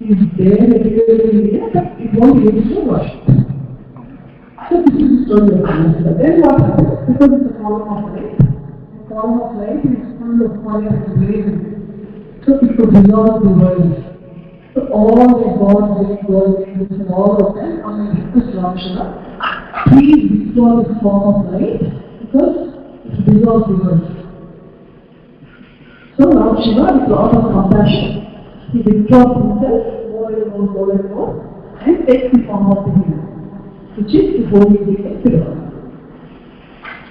is there in India, but it won't be able to worship. So this is the story of Nannagaru. Then what happens? Because it's a column of light. The column of light is full of fire and blazing. So it could dissolve the world. So all the gods, and all of them are going to request Lord Shiva, please restore this form of light because it dissolves the world. So Lord Shiva, with a lot of compassion, he withdraws himself more and more, and takes the form of the human, which is the holy being Shiva.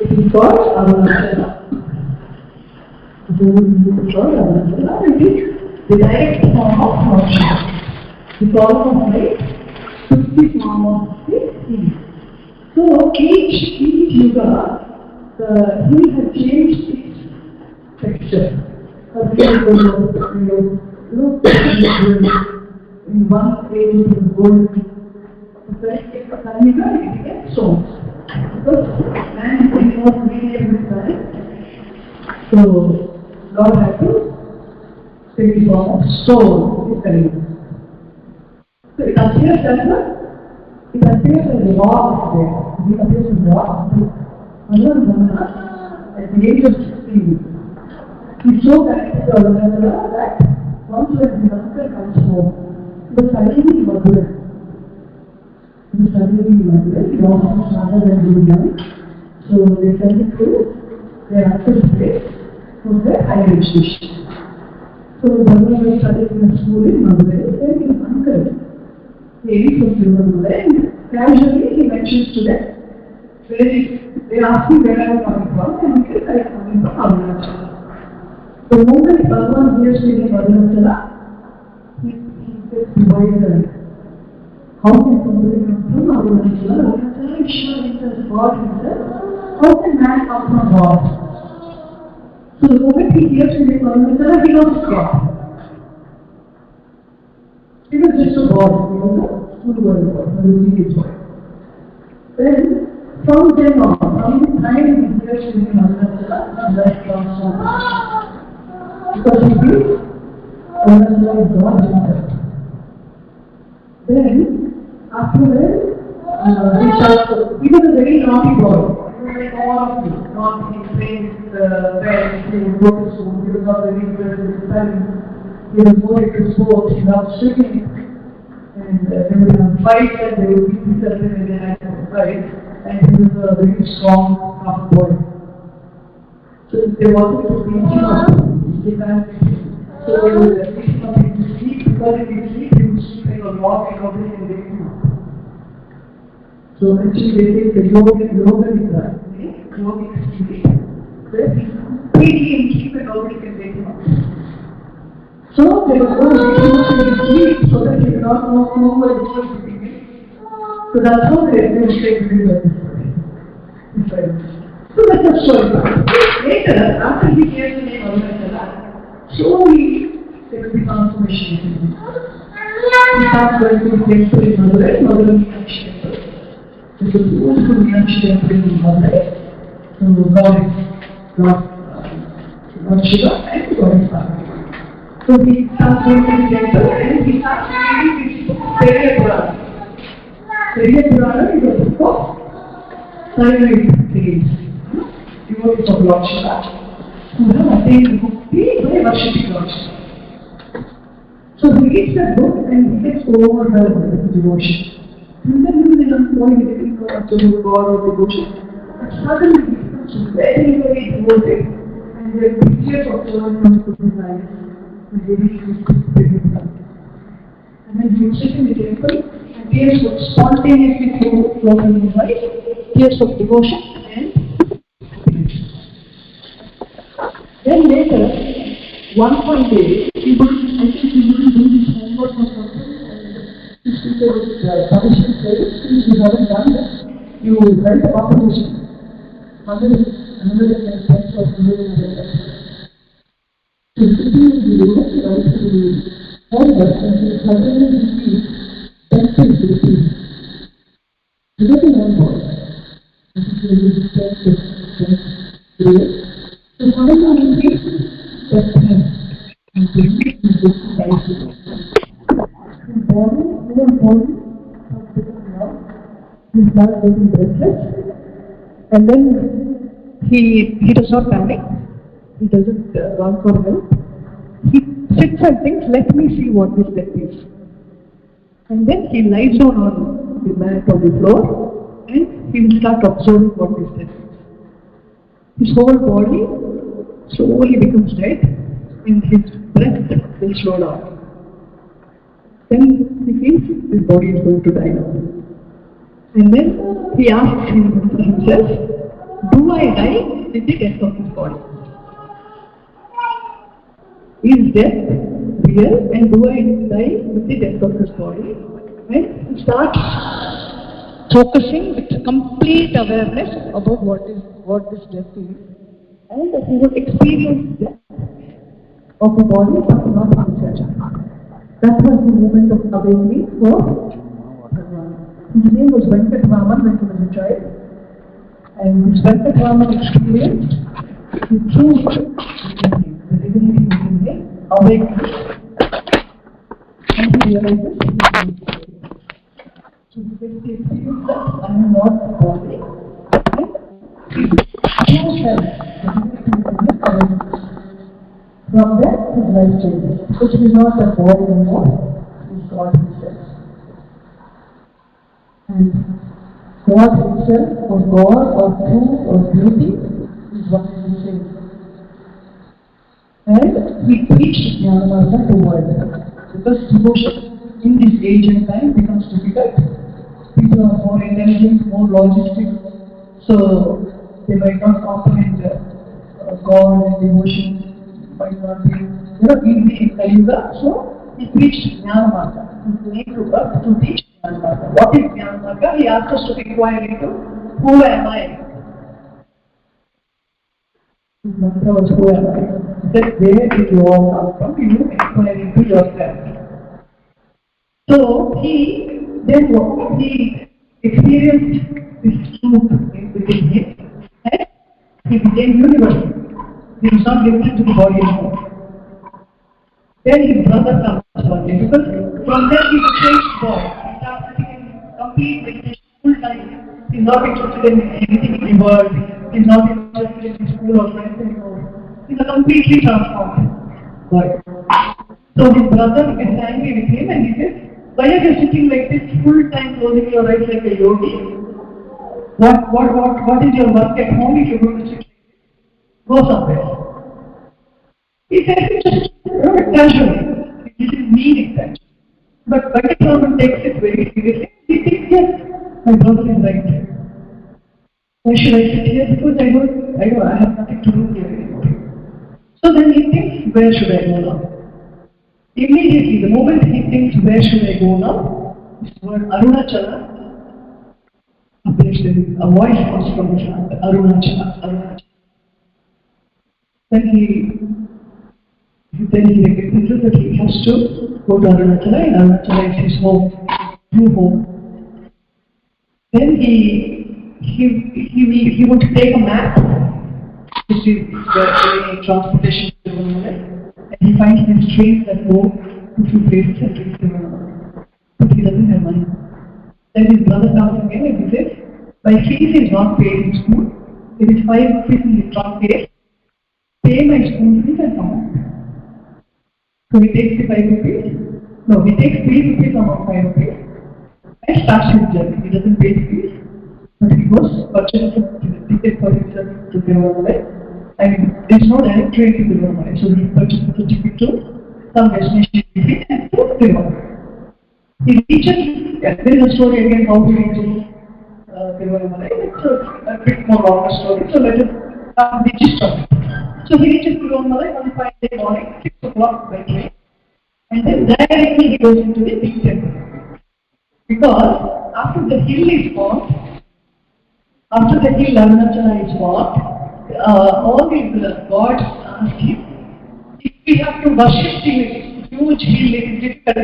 It is called Arunachala. The holy being is called Arunachala. It is the direct form of Lord Shiva. The column of light took the form of the hill. So each yuga, the hill had changed its texture. In one age it was gold. The second yuga it became stones. Because man is not really able to die. So God had to take the form of stone. So it appears as a rock there. It appears as a rock. At the age of 16, he's so connected to Nannagaru that once when his uncle comes home, he was studying in Madurai. He lost his father when he was young. So they sent him to their uncle's place for their higher education. So Garu was studying in a school in Madurai. Then his uncle, he was in Madurai, and casually he mentions to them, they asked me where I am coming from, and he said I am coming from Arunachala. The moment Bhagavan hears the name Arunachala, he gets divided. How can somebody come from Arunachala? Arunachala is Shiva himself, God himself. How can man come from God? So the moment he hears the name Arunachala, he knows God. He was just a God, he was a full world God, a religious God. Then, from then on, from the time he hears the name Arunachala, his life transforms. Because he feels Arunachala is God himself. Then, after that, he was a very naughty boy. He was like all of you. Not playing with friends, he would go to school, he was not very good with studying. He was more into sports, he loved swimming. And they would have fights and they would beat each other when they had a fight. And he was a very strong, tough boy. So if they wanted to beat him up, they can't beat him. So they would beat him up in his sleep, because if he sleep, he would sleep like a log and nobody can wake him up. So actually they say the yoga is yogic sleep, where he completely in sleep and nobody can wake him up. So they were going to wake him up in his sleep so that he could not know who was sleeping in. So that's how they say this story. So that's the story. Later, after he hears the name Arunachala, slowly there will be transformation in him. He starts going to the temple in Madurai, Meenakshi temple. There's a beautiful Meenakshi temple in Madurai. So God Shiva and God is Parvati. So he starts going to the temple and he starts reading this book, Periya Purana. Periya Purana is a book of scientific things. Devotees of Lord Shiva who have attained mukti by worshipping Lord Shiva. So he reads that book and he gets overwhelmed with devotion. And then he doesn't know anything about God or devotion. But suddenly he becomes very, very devoted and the pictures of God comes to his eyes and he reads this book. And then he sits in the temple and tears would spontaneously flow from his eyes, tears of devotion and then later, one day, he wouldn't do his homework or something, and his teacher would punish him, say, since you haven't done that, you will write a composition. Another sense of living in the So sitting in the room, he writes the homework, and he suddenly receives text is received. He doesn't know what. And he says, text is so whatever he thinks, that's him. And the reason is this is body, whole body, he starts getting restless, and then he does not panic, he doesn't run for help, he sits and thinks, let me see what this death is. And then he lies down on the mat or the floor, and he will start observing what this death is. His whole body slowly becomes dead, and his breath will slow down. Then he feels his body is going to die now. And then he asks himself, do I die with the death of this body? Is death real, and do I die with the death of this body? And he starts focusing with complete awareness about what this death is, and he will experience death of the body but not of the church. That was the moment of awakening for Bhagavan. His name was Venkataraman when he was a child, and this Venkataraman experienced the truth within him, the divinity within him, awakening, and he realizes he is not. So he gets the experience that I am not the body, and true self, the divinity within him, awakens. From there, his life changes, because he is not a boy anymore, he is God himself. And God himself, or God, or truth, or beauty, is one and the same. And he preached Jnanamarga to world, because devotion in this age and time becomes difficult. People are more intelligent, more logistic, so they might not comprehend God and devotion. Might not be, easy in Kali-yuga, so he preached Jnanamarga. He came to us to teach Jnanamarga. What is Jnanamarga? He asked us to inquire into, who am I? His mantra was, who am I? He said, where did you all come from? You inquire into yourself. So he experienced this truth within him, and he became universal. He was not limited to the body anymore. Then his brother comes one day, because from there he became God. He started in complete meditation full time. He's not interested in anything in the world. He's not interested in his school or friends anymore. He's a completely transformed God. So his brother gets angry with him and he says, why are you sitting like this full time closing your eyes like a yogi? What is your work at home if you're going to sit? Go somewhere. He said it just casually. He didn't mean it that. But Venkataraman takes it very seriously. He thinks, yes, my brother is right. Why should I sit here? Because I have nothing to do here anymore. So then he thinks, where should I go now? Immediately, the moment he thinks, where should I go now? This word Arunachala appears. A voice comes from his heart. Arunachala. Then he recognizes that he has to go to Arunachala, and Arunachala is his home, new home. Then he would take a map, which is the transportation to Tirunelveli, and he finds these trains that go to few places and reach Tirunelveli. But he doesn't have money. Then his brother comes again and he says, my fees is not paid in school. There is 5 rupees in the trunk here. Pay my school fees and come back. So he takes the 5 rupees. No, he takes 3 rupees among 5 rupees and starts his journey. He doesn't pay the fees, but he goes purchases a ticket for himself to Tirunelveli. I mean, there's no direct train to Tirunelveli, so he purchases a ticket to some destination and to Tirunelveli. He reaches, there is a story again how he reaches Tirunelveli. It's a bit more longer story, so let us come the gist of it. So he reaches Tirunelveli on the 5th day morning, 6 o'clock by train, and then directly he goes into the big temple. Because after the hill is formed, after the hill Arunachala is formed, all these gods ask him, if we have to worship the huge hill, it is difficult,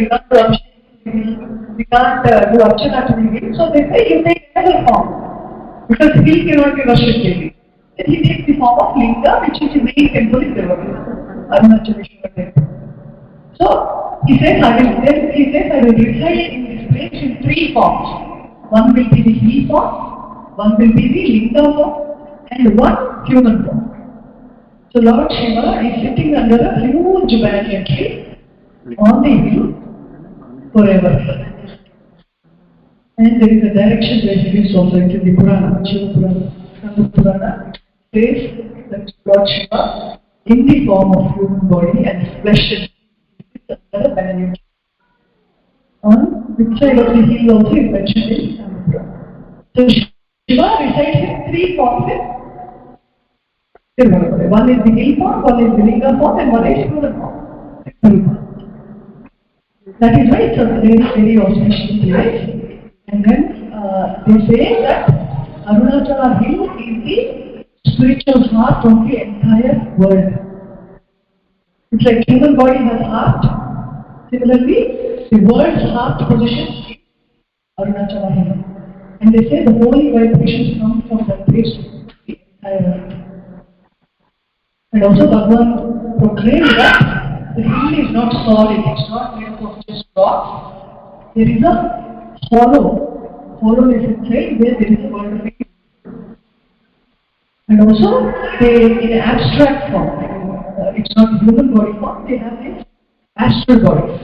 we can't do Archana to the hill, so they say you take another form, because hill cannot be worshipped daily. Then he takes the form of Linga, which is the main temple in Tirunelveli, Arunachaleshwara temple. So he says, I will reside in this place in three forms. One will be the he form, one will be the linga form, and one human form. So Lord Shiva is sitting under a huge banyan tree on the hill forever. And there is a direction where he is also in the Purana, Shiva Purana, the Purana says that Lord Shiva in the form of human body and flesh is under a banyan tree. On which side of the hill also is mentioned in the Purana. So Shiva resides in three forms. One is the hill form, one is the linga form, and one is human form. That is why it's a very auspicious place. And then they say that Arunachala Hill is the spiritual heart of the entire world. It's like human body has heart. Similarly, the world's heart position is Arunachala Hill. And they say the holy vibrations come from that place to the entire earth. And also Bhagavan proclaimed that the hill is not solid, it's not made up of just rocks. There is a hollowness inside where there is a world of being. And also, in abstract form, it's not human body form, they have these astral bodies.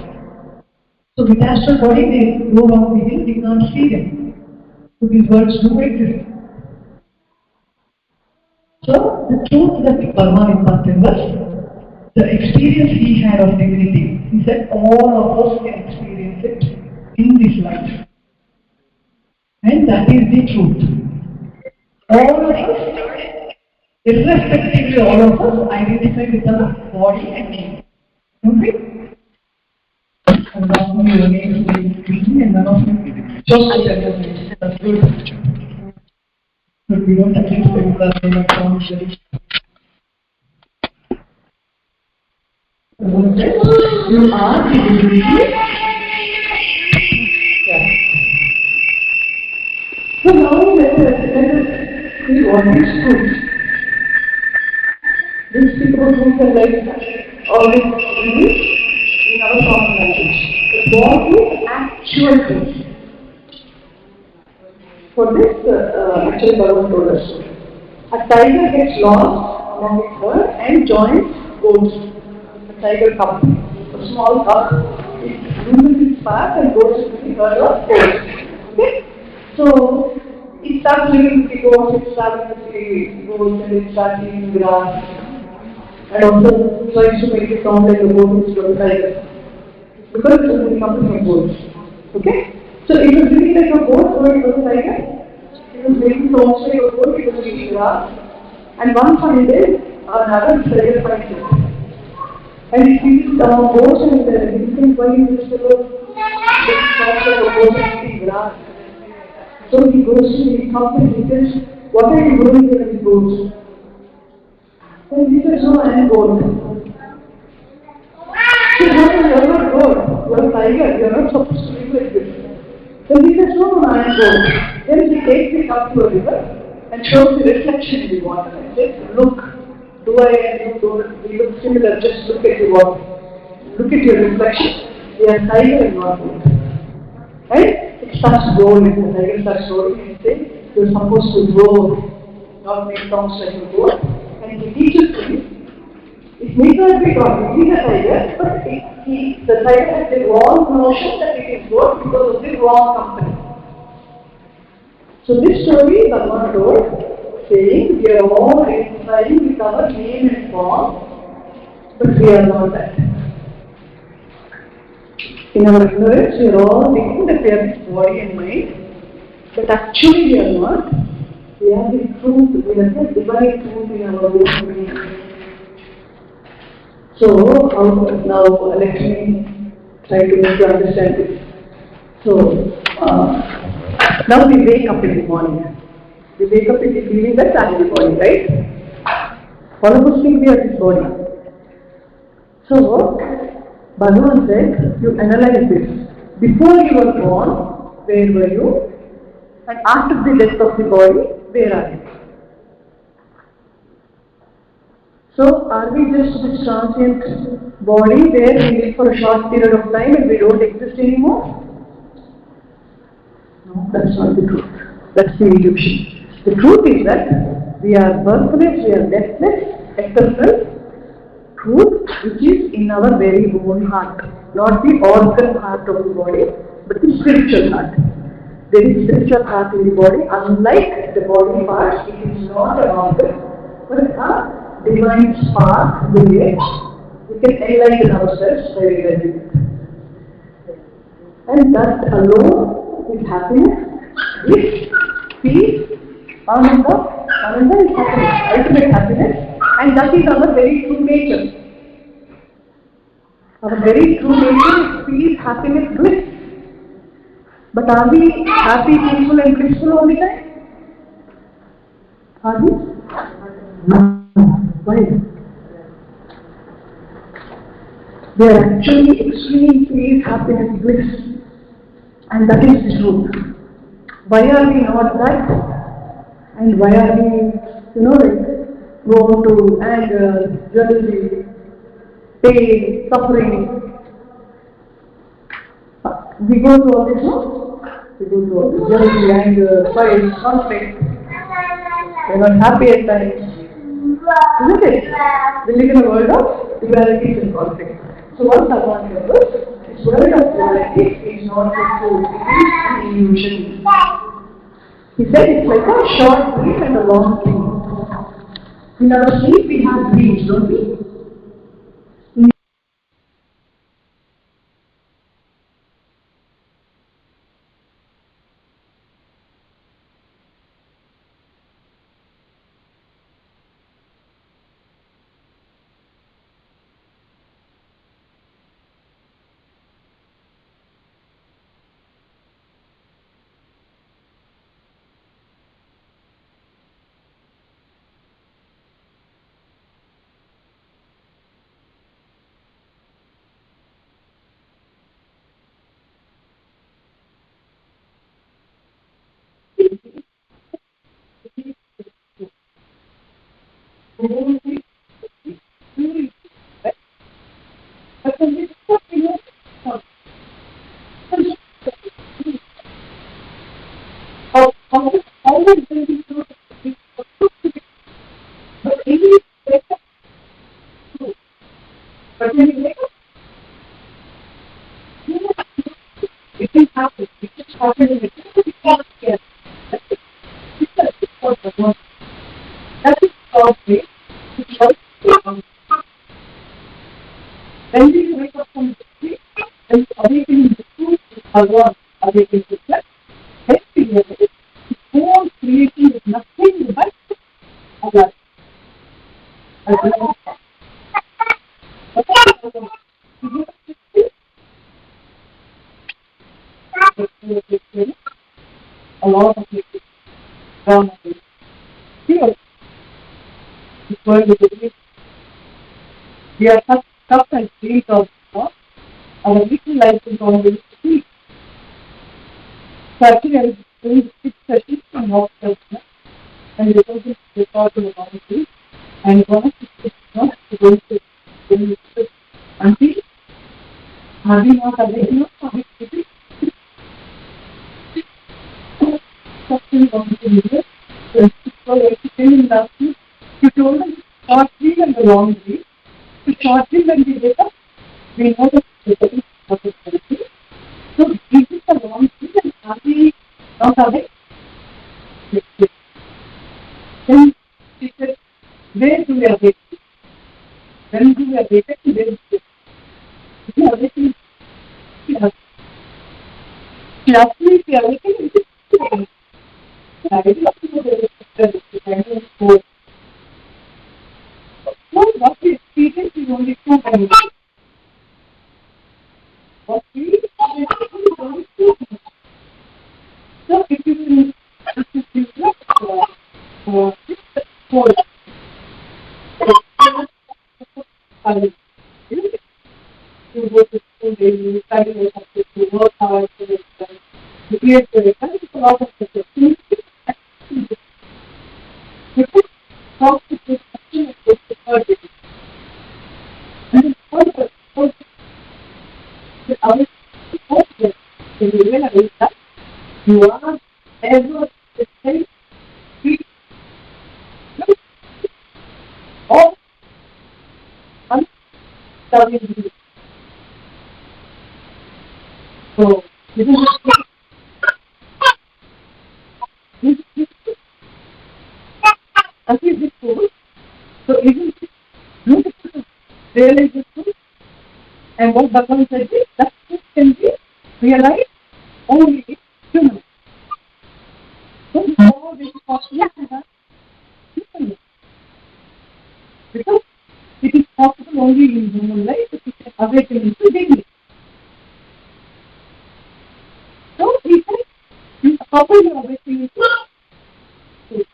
So with astral body, they go around the hill, we can't see them. So these words do exist. So the truth that Bhagavan imparted was the experience he had of divinity. He said all of us can experience it in this life. And that is the truth. All of us, irrespectively all of us, identify with our body and name. Okay? And none of your names will be speaking and none of you just tell your names. That's good. But we don't identify with our name and sound very. You are the divinity. Yeah. So now let us see what is truth. We'll speak about truth and like all this in our common language. But what is actual truth? For this, actually Bhagavan told us. A tiger gets lost among its herd and joins goats. A tiger cub, a small cub, it loses its path and goes to the herd of goats. Okay? So, it starts living with the goats, it starts with the goats and it starts eating grass. And also tries to make it sound like a goat instead of a tiger. Because it was in company of goats. Okay? So it was living like a goat, so it was a tiger. It was making sounds like a goat, it was eating grass. And one fine day, another tiger finds it. And he sees goats and he thinks, why is this fellow making sounds like a goat and eating grass? So he goes to the cub and he says, what are you doing here with goats? And he says, no, I am goat. He says, no, you are not goat. You are a tiger. You are not supposed to live like this. Then he says, no, I am goat. Then he takes the cup to a river and shows the reflection in the water and says, look, do I and you we look similar, just look at the water. Look at your reflection. You are a tiger and you are goat. Right? It starts rolling, the tiger starts rolling and says, you are supposed to roar, not make sounds like a goat. And he teaches him, it may not be God, he is a tiger, but the tiger has the wrong notion that it is God because of the wrong company. So this story Bhagavan told, saying, we are all identifying with our name and form, but we are not that. In our ignorance, we are all thinking that we are this body and mind, but actually we are not. We are the truth, we are the divine truth in our own being. So, now let me try to make you understand this. So, now we wake up in the morning. We wake up in the feeling that I am the body, right? All of us think we are this body. So, Bhagavan said, you analyze this. Before you were born, where were you? And after the death of the body, where are you? So are we just this transient body where we live for a short period of time and we don't exist anymore? No, that's not the truth. That's the illusion. The truth is that we are birthless, we are deathless, eternal truth which is in our very own heart. Not the organ heart of the body, but the spiritual heart. There is spiritual heart in the body, unlike the body part, it is not an organ, but a divine spark within. We can enlighten ourselves by realizing it. And that alone is happiness, bliss, peace, ananda. Ananda is happiness, ultimate happiness, and that is our very true nature. Our very true nature is peace, happiness, bliss. But are we happy, peaceful and blissful all the time? Are we? No. Why? We are actually extreme peace, happiness, bliss. And that is the truth. Why are we not that? And why are we, prone to anger, jealousy, pain, suffering? We go through all this, no? We go through all this jealousy, anger, fight, conflict. We are not happy at times. Isn't it? We live in a world of dualities and conflict. So what Bhagavan tells us, this world of duality is not the truth, it is an illusion. He said it's like a short dream and a long dream. In our sleep we have dreams, don't we? When we wake up from the sleep, and awakening the truth is Bhagavan, awakening the flesh, then we realize the whole creation is nothing but Allah. A lot of people down here. This world is a bit. We are such tough and sweet of God. Our little life is always sweet. So actually I was doing 6 sessions and walk sessions and we were just recording about it and one of the sessions was going to until have you not awakened of it? Something on the mirror. So like you said in last week, you told us short dream and the long dream. So short dream when we wake up, we know that the body is not a therapy. So this is the long dream and are we not awake? Yes. Then she said, where do we awaken? When do we awaken? Where do we awaken? She asked me if we awaken, it is I did not know the what we experience is only 2 times. What we experience is only 2 times. So if you can reflect you go to school daily, you study your subject, you work hard for it, you create the result, it's a lot of success. You put talk to this action and take the third realize that you are ever the same, all unstudying. So, this is this truth. So, isn't it beautiful to realize this truth? And what Bhagavan said is that truth can be realized only in human. So, all this is possible to have human. Because it is possible only in human life if it can awaken into dignity. So, he said, how will you awaken into truth?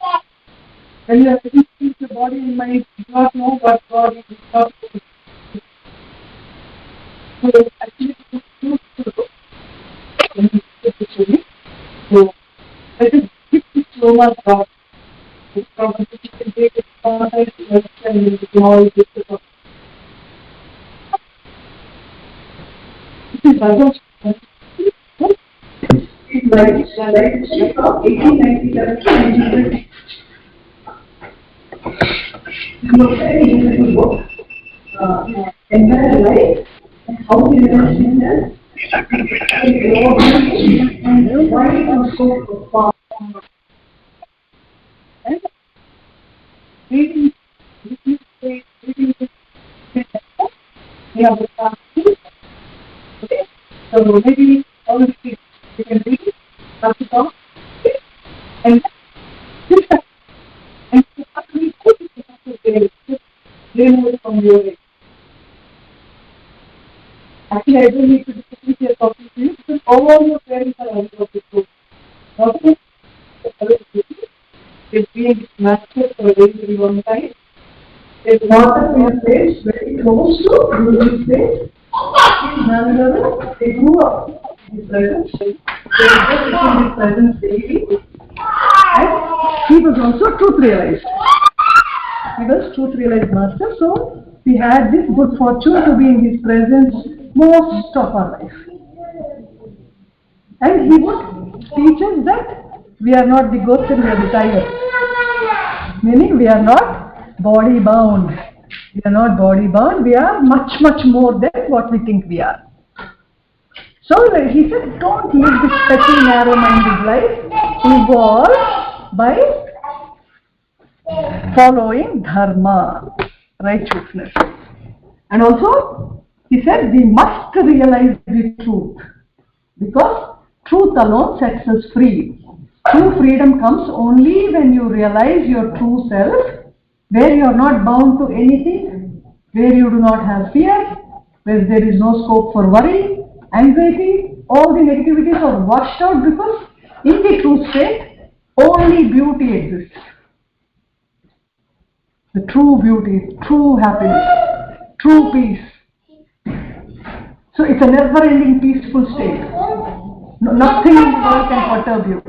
When you are sitting with your body and mind, you do not know what God is not. So, actually, it is true to look. So, let us keep this so much God. This conversation can take it from a and we can all get it up. This is Bhagavan's it's from 1897 to 1920. It was a very interesting book. Entire life and how we realize himself and why it was so profound. And reading this, we have the chance to. Okay, so maybe all of you can read it, have to talk, and this and actually put it into the remove it from your head. Actually, I don't need to discuss your talking to you because all your parents are aware of this book. Not only they've been this master for a very, very long time. There's water in a place very close to this place. In Nannagaru, they grew up in this presence. They were just in this presence daily. And he was also truth realized. He was truth realized master. So we had this good fortune to be in his presence most of our life. And he would teach us that we are not the ghost and we are the tiger. Meaning we are not body bound. We are not body bound. We are much, much more than what we think we are. So he said, don't live this petty, narrow-minded life. Evolve by following dharma, righteousness. And also, he said, we must realize the truth. Because truth alone sets us free. True freedom comes only when you realize your true self, where you are not bound to anything, where you do not have fear, where there is no scope for worry, anxiety, all the negativities are washed out because in the true state, only beauty exists. The true beauty, true happiness, true peace. So it's a never-ending peaceful state. Nothing in the world can perturb you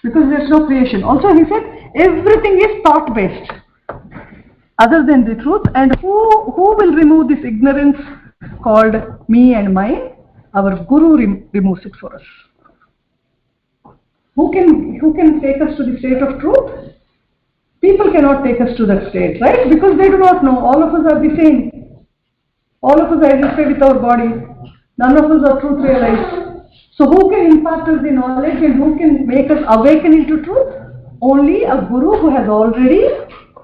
because there's no creation. Also, he said everything is thought-based, other than the truth. And who will remove this ignorance called me and mine? Our Guru removes it for us. Who can take us to the state of truth? People cannot take us to that state, right? Because they do not know. All of us are the same. All of us identify with our body. None of us are truth realized. So who can impart us the knowledge and who can make us awaken into truth? Only a Guru who has already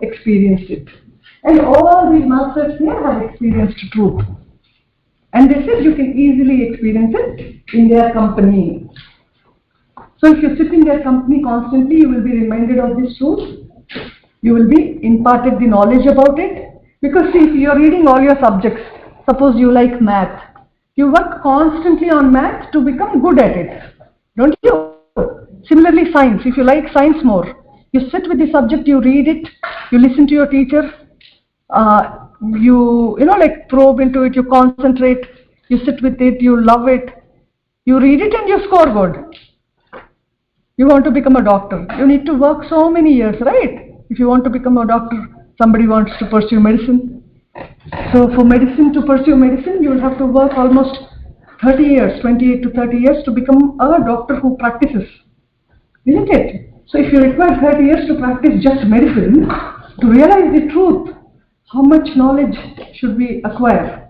experienced it. And all these masters here have experienced truth. And they said you can easily experience it in their company. So if you sit in their company constantly, you will be reminded of this truth. You will be imparted the knowledge about it. Because see, if you are reading all your subjects, suppose you like math, you work constantly on math to become good at it. Don't you? Similarly, science. If you like science more, you sit with the subject, you read it, you listen to your teacher, you probe into it, you concentrate, you sit with it, you love it, you read it and you score good. You want to become a doctor. You need to work so many years, right? If you want to become a doctor, somebody wants to pursue medicine. So for medicine, to pursue medicine, you will have to work almost 30 years, 28 to 30 years to become a doctor who practices, isn't it? So if you require 30 years to practice just medicine, to realize the truth, how much knowledge should we acquire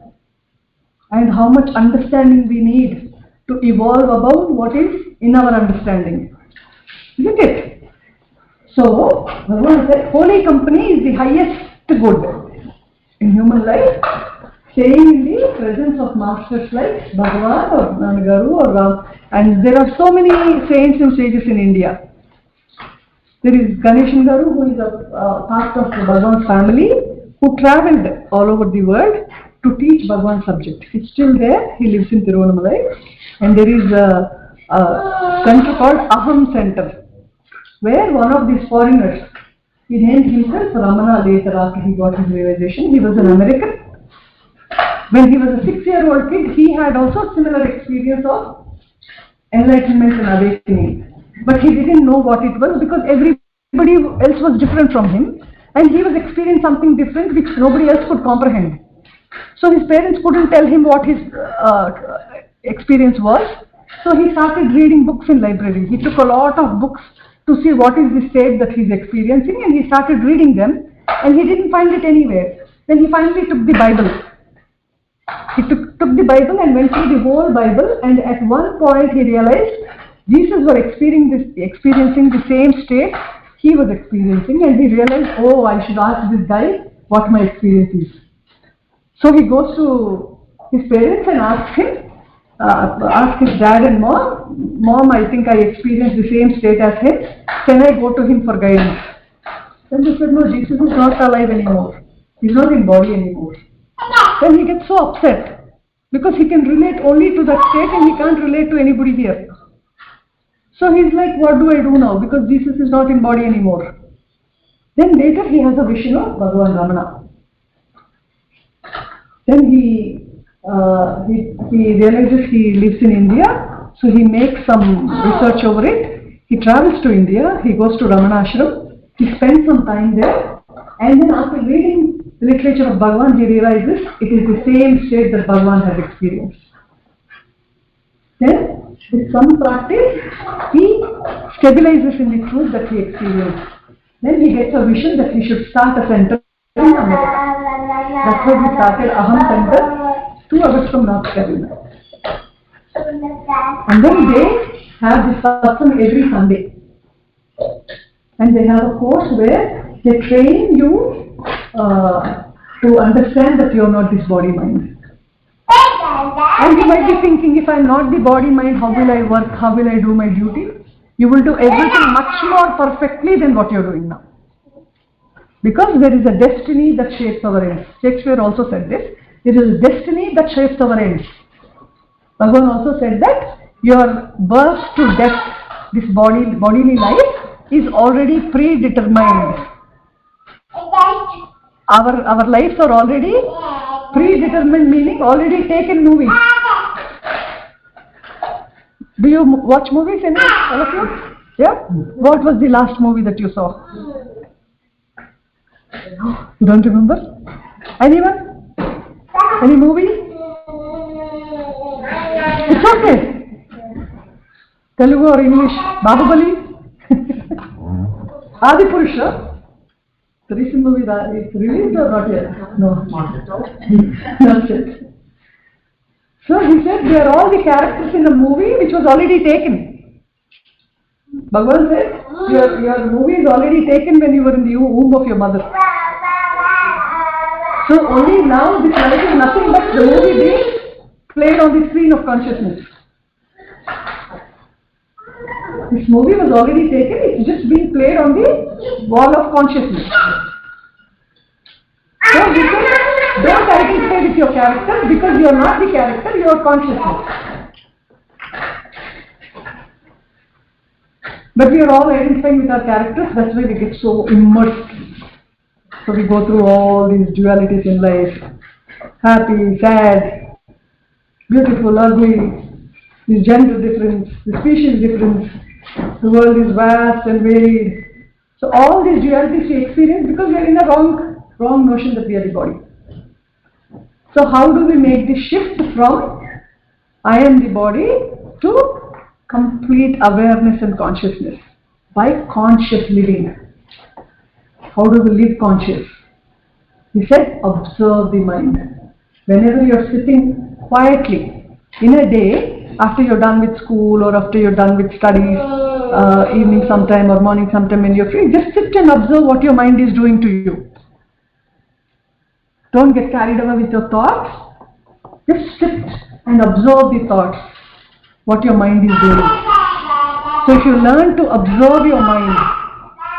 and how much understanding we need to evolve above what is in our understanding, isn't it? So, Bhagavan said, holy company is the highest good in human life. Staying in the presence of masters like Bhagavan or Nannagaru or Ram. And there are so many saints and sages in India. There is Garu, who is a part of the Bhagavan family, who travelled all over the world to teach Bhagavan subject. He's still there. He lives in Tiruvannamalai. And there is a center called Aham Center, where one of these foreigners, he named himself Ramana later after he got his realization. He was an American. When he was a 6-year-old kid, he had also similar experience of enlightenment and awakening. But he didn't know what it was because everybody else was different from him. And he was experiencing something different which nobody else could comprehend. So his parents couldn't tell him what his experience was. So he started reading books in library. He took a lot of books to see what is the state that he's experiencing, and he started reading them, and he didn't find it anywhere. Then he finally took the Bible. He took the Bible and went through the whole Bible, and at one point he realized Jesus was experiencing the same state he was experiencing, and he realized, oh, I should ask this guy what my experience is. So he goes to his parents and asks his dad and Mom, I think I experienced the same state as him. Can I go to him for guidance? Then they said, no, Jesus is not alive anymore. He's not in body anymore. Then he gets so upset because he can relate only to that state and he can't relate to anybody here. So he's like, what do I do now? Because Jesus is not in body anymore. Then later he has a vision of Bhagavan Ramana. Then he realizes he lives in India, so he makes some research over it. He travels to India, he goes to Ramana Ashram, he spends some time there, and then after reading the literature of Bhagavan, he realizes it is the same state that Bhagavan has experienced. Then, with some practice, he stabilizes in the truth that he experienced. Then he gets a vision that he should start a center in America. That's why he started Aham Center 2 hours from North Carolina. And then they have this satsang every Sunday. And they have a course where they train you to understand that you are not this body-mind. And you might be thinking, if I am not the body-mind, how will I work, how will I do my duty? You will do everything much more perfectly than what you are doing now. Because there is a destiny that shapes our ends. Shakespeare also said this. There is a destiny that shapes our ends. Bhagavan also said that your birth to death, this bodily life, is already predetermined. Our lives are already predetermined, meaning already taken movies. Do you watch movies, all of you? Yeah? What was the last movie that you saw? You don't remember? Anyone? Any movie? It's okay. Telugu or English? Bahubali? Adipurusha? The recent movie, is released or not yet? No, not yet. So he said they are all the characters in the movie which was already taken. Bhagavan said your movie is already taken when you were in the womb of your mother. So only now this life is nothing but the movie being played on the screen of consciousness. This movie was already taken, it's just being played on the wall of consciousness. So he said, don't identify with your character because you are not the character, you are consciousness. But we are all identifying with our characters, that's why we get so immersed. So we go through all these dualities in life. Happy, sad, beautiful, ugly, this gender difference, the species difference. The world is vast and varied. So all these dualities we experience because we are in a wrong notion that we are the body. So how do we make this shift from I am the body, to complete awareness and consciousness by conscious living. How do we live conscious? He said, observe the mind. Whenever you are sitting quietly in a day, after you're done with school or after you're done with studies, evening sometime or morning sometime when you're free, just sit and observe what your mind is doing to you. Don't get carried away with your thoughts. Just sit and observe the thoughts, what your mind is doing. So if you learn to observe your mind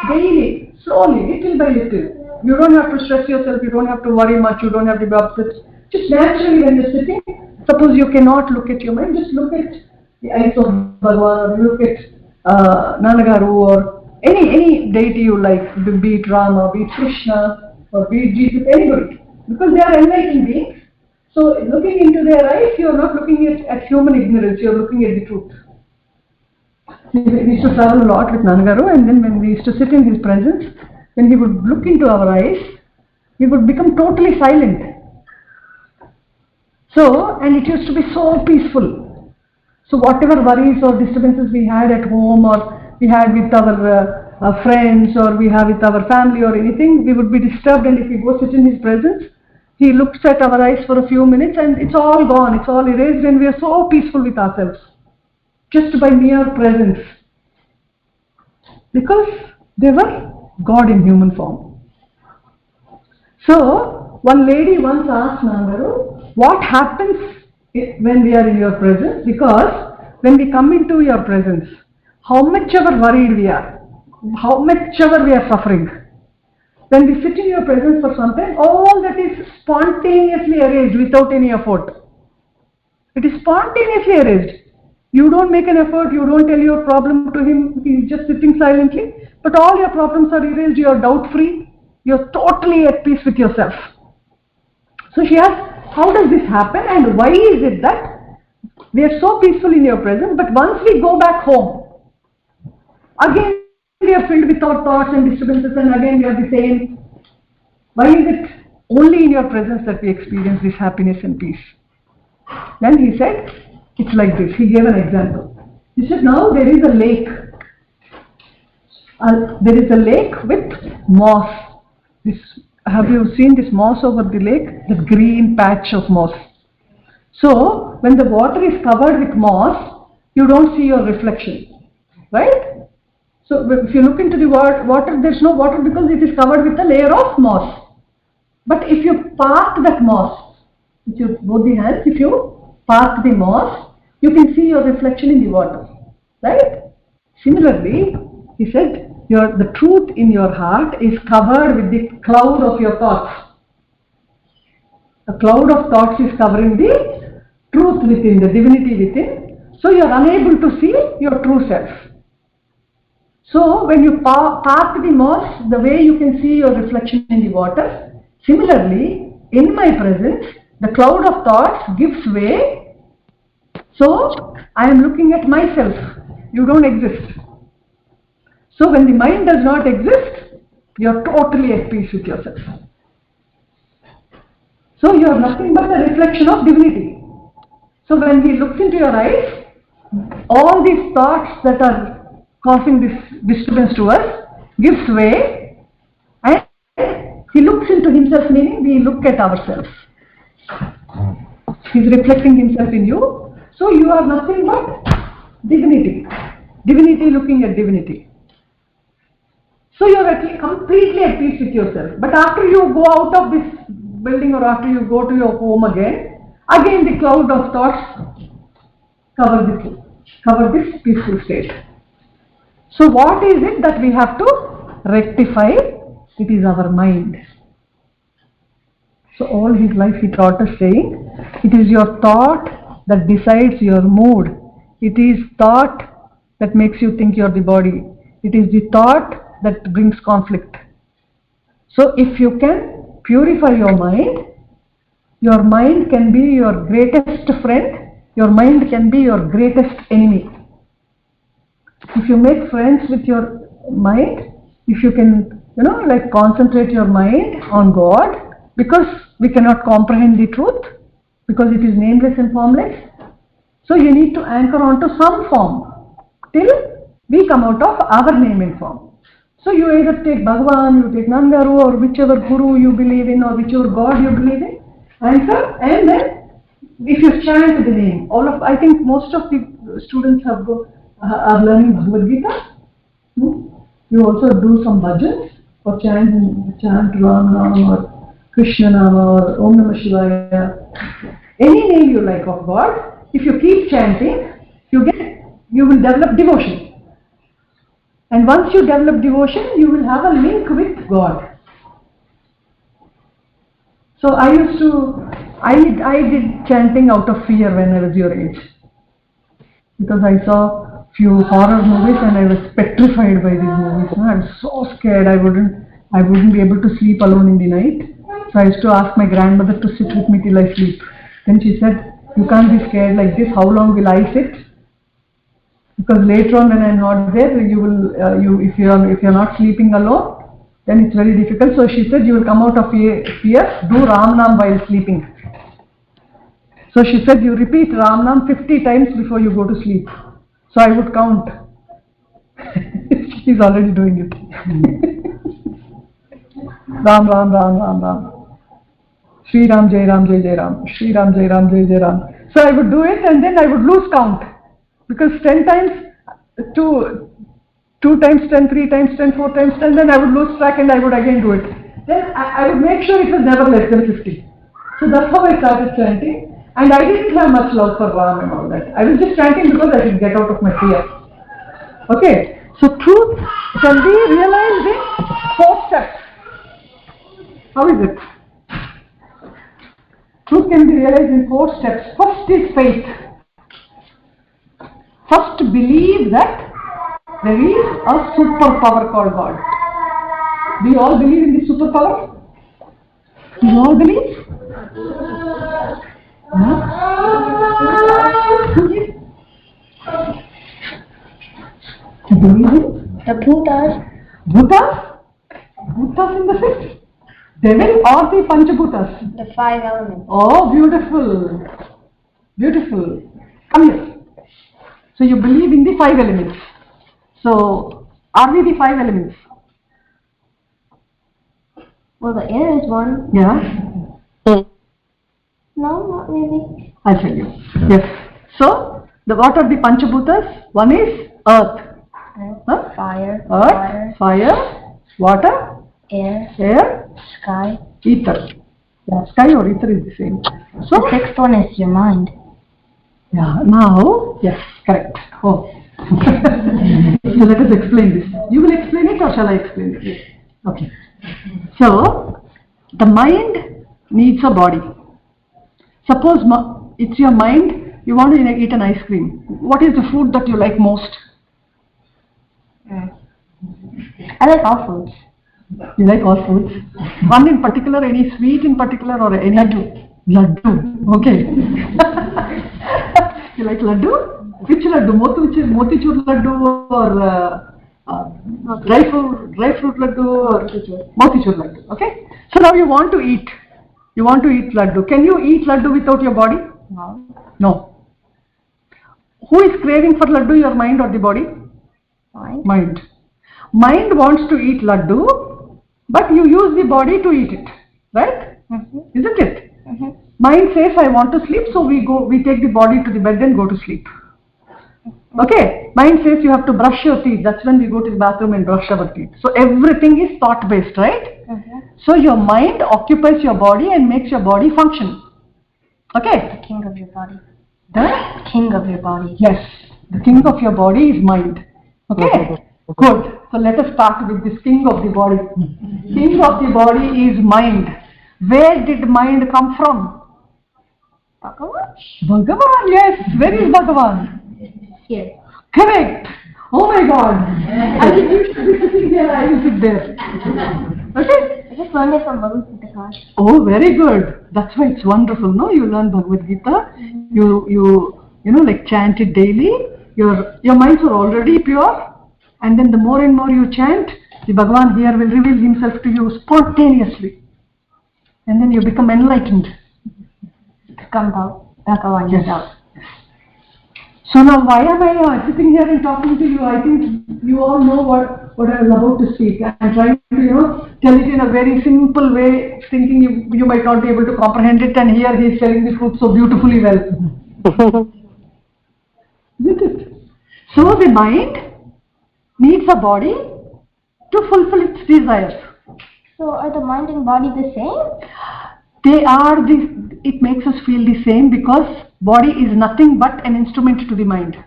daily, slowly, little by little, you don't have to stress yourself, you don't have to worry much, you don't have to be upset. Just naturally when you're sitting, suppose you cannot look at your mind, just look at the eyes of Bhagavan, or look at Nannagaru, or any deity you like, be it Rama, be it Krishna, or be it Jesus, anybody. Because they are enlightened beings. So looking into their eyes, you are not looking at human ignorance, you are looking at the truth. We used to travel a lot with Nannagaru, and then when we used to sit in his presence, when he would look into our eyes, we would become totally silent. So, and it used to be so peaceful. So whatever worries or disturbances we had at home, or we had with our friends, or we have with our family or anything, we would be disturbed, and if we go sit in his presence, he looks at our eyes for a few minutes and it's all gone, it's all erased, and we are so peaceful with ourselves. Just by mere presence. Because they were God in human form. So, one lady once asked Nannagaru, what happens when we are in your presence? Because when we come into your presence, how much ever worried we are, how much ever we are suffering, when we sit in your presence for some time, all that is spontaneously erased without any effort. It is spontaneously erased. You don't make an effort, you don't tell your problem to him, he is just sitting silently, but all your problems are erased, you are doubt-free, you are totally at peace with yourself. So she asked, how does this happen, and why is it that we are so peaceful in your presence, but once we go back home, again we are filled with our thoughts and disturbances, and again we are the same. Why is it only in your presence that we experience this happiness and peace? Then he said, it's like this. He gave an example. He said, now there is a lake. There is a lake with moss. Have you seen this moss over the lake? The green patch of moss. So, when the water is covered with moss, you don't see your reflection. Right? So, if you look into the water, there is no water because it is covered with a layer of moss. But if you part that moss, with both the hands, if you part the moss, you can see your reflection in the water. Right? Similarly, he said, the truth in your heart is covered with the cloud of your thoughts. A cloud of thoughts is covering the truth within, the divinity within. So you are unable to see your true self. So when you part the moss, the way you can see your reflection in the water, similarly, in my presence, the cloud of thoughts gives way. So I am looking at myself. You don't exist. So when the mind does not exist, you are totally at peace with yourself. So you are nothing but a reflection of divinity. So when he looks into your eyes, all these thoughts that are causing this disturbance to us gives way, and he looks into himself, meaning we look at ourselves. He is reflecting himself in you. So you are nothing but divinity. Divinity looking at divinity. So you are completely at peace with yourself. But after you go out of this building, or after you go to your home again the cloud of thoughts cover this peaceful state. So what is it that we have to rectify? It is our mind. So all his life he taught us saying, it is your thought that decides your mood. It is thought that makes you think you are the body. It is the thought that brings conflict. So if you can purify your mind can be your greatest friend, your mind can be your greatest enemy. If you make friends with your mind, if you can, concentrate your mind on God, because we cannot comprehend the truth, because it is nameless and formless. So you need to anchor onto some form till we come out of our name and form. So you either take Bhagavan, you take Nannagaru, or whichever Guru you believe in, or whichever God you believe in, anchor, and then if you chant the name, I think most of the students are learning Bhagavad Gita. You also do some bhajans for chant Ram Nam or Krishna Nama or Om Namah Shivaya. Any name you like of God, if you keep chanting, you will develop devotion. And once you develop devotion, you will have a link with God. So I did chanting out of fear when I was your age. Because I saw few horror movies and I was petrified by these movies. I was so scared I wouldn't be able to sleep alone in the night. So I used to ask my grandmother to sit with me till I sleep. Then she said, "You can't be scared like this. How long will I sit? Because later on when I'm not there, if you're not sleeping alone, then it's very difficult." So she said, "You will come out of fear. Do Ram Nam while sleeping." So she said, "You repeat Ram Nam 50 times before you go to sleep." So I would count. She's already doing it. Ram Ram Ram Ram Ram. Shri Ram Jai Ram Jai Jai Ram. Shri Ram Jai Ram Jai Jai Ram. So I would do it and then I would lose count. Because 10 times, 2 times 10, 3 times 10, 4 times 10, then I would lose track and I would again do it. Then I would make sure it was never less than 50. So that's how I started chanting. And I didn't have much love for Ram and all that. I was just chanting because I should get out of my fear. Okay, so truth can be realized in 4 steps. How is it? Truth can be realized in 4 steps. First is faith. First, believe that there is a superpower called God. Do you all believe in this superpower? Do you all believe? Do you believe in? The Bhutas. Bhutas? Bhutas in the 6th? Devil or the Panchabhutas? The 5 elements. Oh, beautiful. Beautiful. Come here. So you believe in the 5 elements. So, are we the 5 elements? Well, the air is one. Yeah. No, not really. I'll tell you. Yes. So, what are the Panchabhutas? One is earth. Huh? Fire. Earth, fire, water, air, sky, ether. Yeah, sky or ether is the same. So, the 6th one is your mind. Yeah, now, yes, correct. Oh. So let us explain this. You will explain it or shall I explain it? Yes. Okay. So, the mind needs a body. Suppose it's your mind, you want to eat an ice cream. What is the food that you like most? I like all foods. You like all foods? One in particular, any sweet in particular or any? Laddu. Okay. You like laddu? Which laddu? Motichur laddu or dry fruit laddu or motichur laddu? Okay. So now you want to eat. You want to eat laddu. Can you eat laddu without your body? No. No. Who is craving for laddu, your mind or the body? Mind. Mind wants to eat laddu, but you use the body to eat it, right? Isn't it? Mind says, I want to sleep, so we take the body to the bed and go to sleep. Okay? Mind says you have to brush your teeth. That's when we go to the bathroom and brush our teeth. So everything is thought-based, right? So your mind occupies your body and makes your body function. Okay? The king of your body. The king of your body. Yes. The king of your body is mind. Okay? Good. So let us start with this king of the body. King of the body is mind. Where did mind come from? Bhagavan? Bhagavan, yes. Where is Bhagavan? Here. Correct. Oh my God. I think you should be sitting there, I will sit there. Okay? I just learned it from Bhagavad Gita class. Oh, very good. That's why it's wonderful, no? You learn Bhagavad Gita. You like chant it daily. Your minds are already pure. And then the more and more you chant, the Bhagavan here will reveal himself to you spontaneously. And then you become enlightened. Become Bhagavan yourself. So now why am I sitting here and talking to you? I think you all know what I was about to speak. I am trying to, tell it in a very simple way, thinking you might not be able to comprehend it, and here he is telling the truth so beautifully well. Isn't it? So the mind needs a body to fulfill its desires. So are the mind and body the same? They are it makes us feel the same because body is nothing but an instrument to the mind.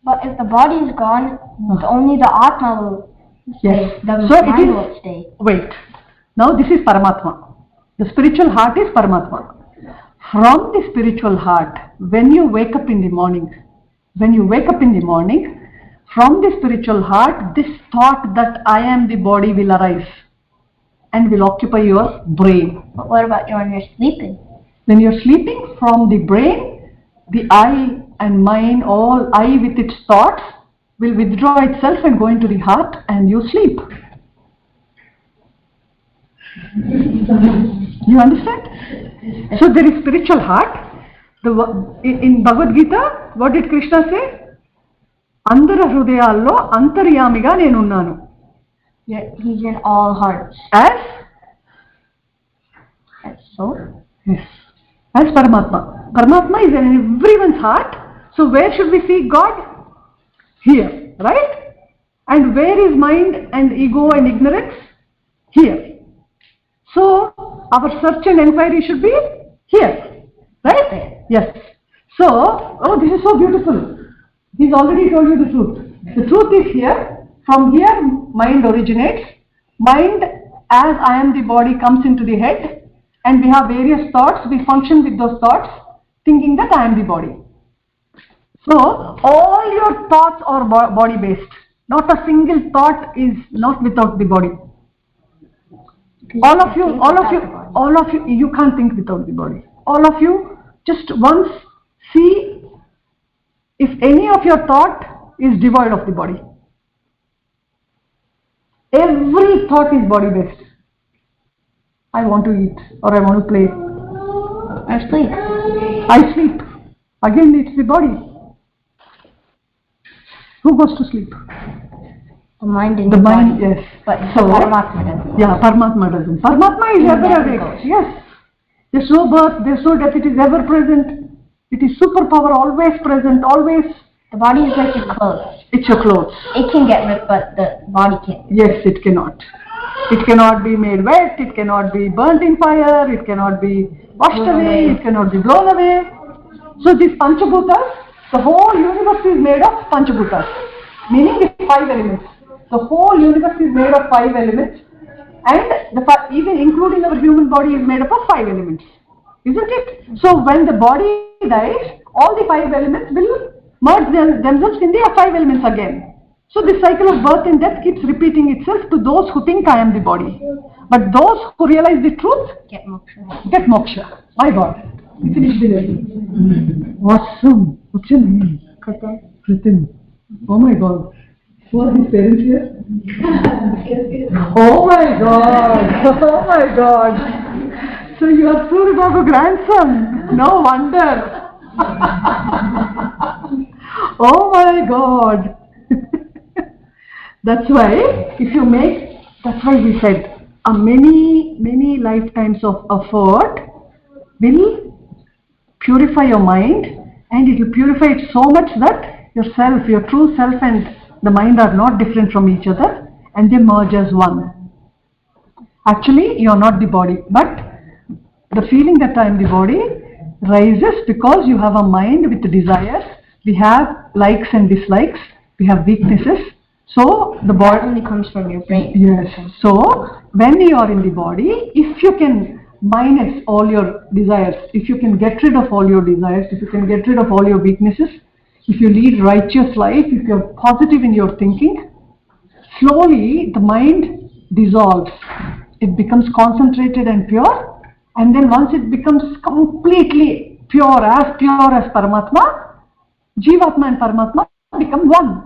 But if the body is gone, only the Atma will stay. Yes. The So mind will stay. Wait. Now this is Paramatma. The spiritual heart is Paramatma. From the spiritual heart, when you wake up in the morning, from the spiritual heart, this thought that I am the body will arise and will occupy your brain. But what about when you're sleeping? When you're sleeping, from the brain, the I and mine, all I with its thoughts will withdraw itself and go into the heart and you sleep. You understand? So there is spiritual heart. In Bhagavad Gita, what did Krishna say? Andara hrudayallo antaryamiga nenunnanu. Yeah, he's in all hearts. As So? Yes. As Paramatma. Paramatma is in everyone's heart. So where should we see God? Here. Right? And where is mind and ego and ignorance? Here. So our search and inquiry should be here. Right? Yes. So, this is so beautiful. He's already told you the truth. The truth is here. From here, mind originates. Mind, as I am the body, comes into the head, and we have various thoughts. We function with those thoughts, thinking that I am the body. So, all your thoughts are body-based. Not a single thought is not without the body. All of you, you can't think without the body. All of you, just once see if any of your thought is devoid of the body. Every thought is body based. I want to eat, or I want to play. I sleep. Again, it's the body. Who goes to sleep? The mind and the mind, body. Yes. But so, Paramatma doesn't. Yeah, Paramatma doesn't. Paramatma is ever awake. Yes. There's no birth, there's no death, it is ever present. It is superpower, always present, always. The body is like your clothes. It's your clothes. It can get ripped, but the body can't. Yes, it cannot. It cannot be made wet, it cannot be burnt in fire, it cannot be washed away, it cannot be blown away. So these Panchabhutas, the whole universe is made of Panchabhutas, meaning the 5 elements. The whole universe is made of 5 elements, and even including our human body is made up of 5 elements. Isn't it? So when the body dies, all the 5 elements will merge themselves in the 5 elements again. So this cycle of birth and death keeps repeating itself to those who think I am the body. But those who realize the truth get moksha. Get moksha. My God. We finished the lesson. Awesome. What's your name? Kritin. Oh my God. Who are his parents here? Oh my God. Oh my God. So you are Surya Babu grandson. No wonder. Oh my God. That's why we said many lifetimes of effort will purify your mind, and it will purify it so much that yourself, your true self and the mind are not different from each other, and they merge as one. Actually, you are not the body, but the feeling that I am the body rises because you have a mind with desires. We have likes and dislikes, we have weaknesses. So the body only comes from your brain. Yes. So when you are in the body, if you can minus all your desires, if you can get rid of all your desires, if you can get rid of all your weaknesses, if you lead righteous life, if you are positive in your thinking, slowly the mind dissolves. It becomes concentrated and pure, and then once it becomes completely pure as Paramatma, Jivatma and Paramatma become one.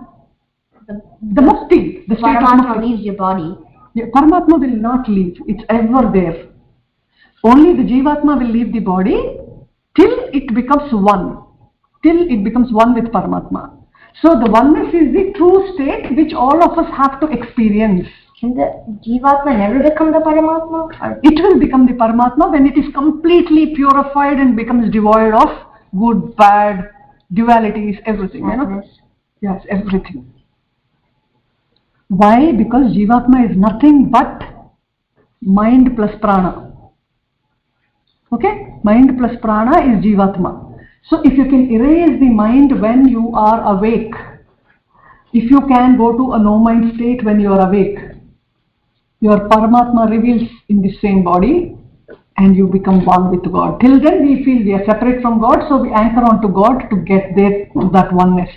The mukti, the state of Paramatma mukti. leaves your body. Yeah, Paramatma will not leave, it's ever there. Only the Jivatma will leave the body till it becomes one, till it becomes one with Paramatma. So the oneness is the true state which all of us have to experience. Can the Jivatma never become the Paramatma? Or? It will become the Paramatma when it is completely purified and becomes devoid of good, bad, dualities, everything. You know? Yes, everything. Why? Because Jivatma is nothing but mind plus prana. Okay? Mind plus prana is Jivatma. So if you can erase the mind when you are awake, if you can go to a no-mind state when you are awake, your Paramatma reveals in the same body and you become one with God. Till then we feel we are separate from God, so we anchor onto God to get there to that oneness.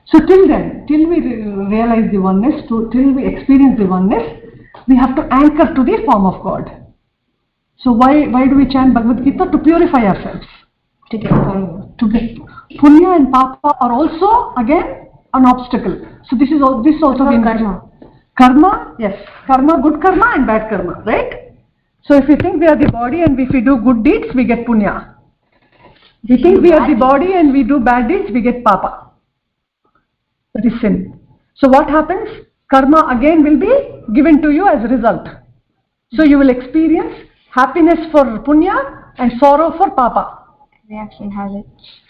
So till then, till we realize the oneness, till we experience the oneness, we have to anchor to the form of God. So why do we chant Bhagavad Gita? To purify ourselves. To get punya. Punya and Papa are also again an obstacle. So this also means karma. Karma, yes. Karma, good karma and bad karma, right? So if we think we are the body and if we do good deeds, we get punya. We think we are the body and we do bad deeds, we get Papa. That is sin. So what happens? Karma again will be given to you as a result. So you will experience happiness for punya and sorrow for Papa. Every action has its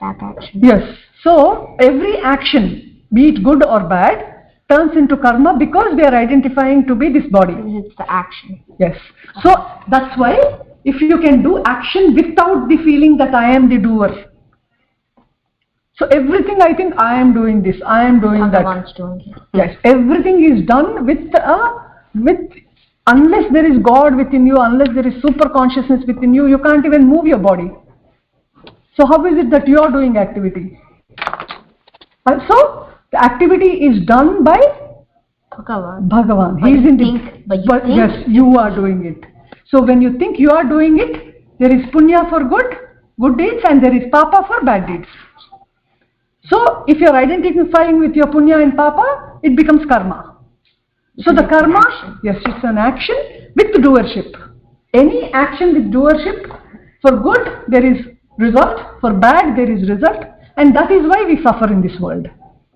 back action. Yes. So every action, be it good or bad, turns into karma because we are identifying to be this body. It's the action. Yes. So that's why if you can do action without the feeling that I am the doer. So everything I think I am doing this, I am doing that. Doing it. Yes. Everything is done with unless there is God within you, unless there is super consciousness within you, you can't even move your body. So how is it that you are doing activity? So the activity is done by Bhagavan. He is in the. But yes, you are doing it. So when you think you are doing it, there is punya for good deeds, and there is papa for bad deeds. So if you are identifying with your punya and papa, it becomes karma. So the karma, yes, it's an action with doership. Any action with doership, for good there is result, for bad there is result, and that is why we suffer in this world.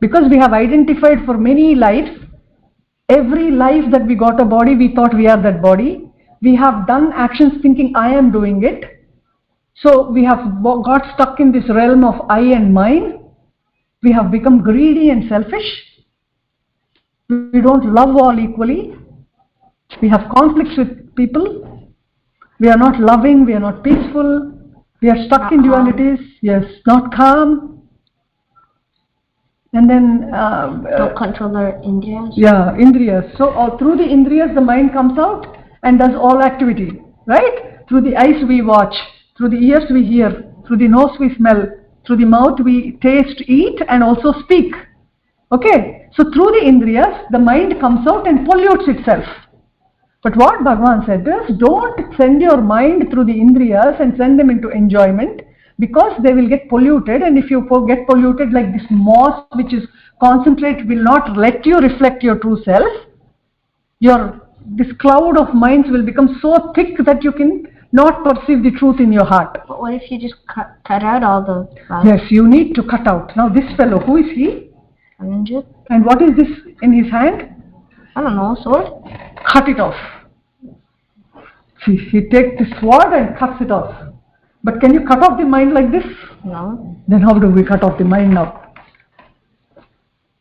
Because we have identified for many lives, every life that we got a body, we thought we are that body. We have done actions thinking I am doing it. So we have got stuck in this realm of I and mine. We have become greedy and selfish. We don't love all equally. We have conflicts with people. We are not loving, we are not peaceful. We are stuck in dualities. Yes, not calm. And then don't control our indriyas. Yeah, indriyas. So through the indriyas the mind comes out and does all activity, right? Through the eyes we watch, through the ears we hear, through the nose we smell, through the mouth we taste, eat and also speak. Okay, so through the indriyas the mind comes out and pollutes itself. But what Bhagavan said is, don't send your mind through the indriyas and send them into enjoyment, because they will get polluted, and if you get polluted like this moss which is concentrate will not let you reflect your true self, this cloud of minds will become so thick that you can not perceive the truth in your heart. But what if you just cut out all the Yes, you need to cut out. Now this fellow, who is he? A ninja? And what is this in his hand? I don't know, sword? Cut it off. See, he takes the sword and cuts it off. But can you cut off the mind like this? No. Then how do we cut off the mind now?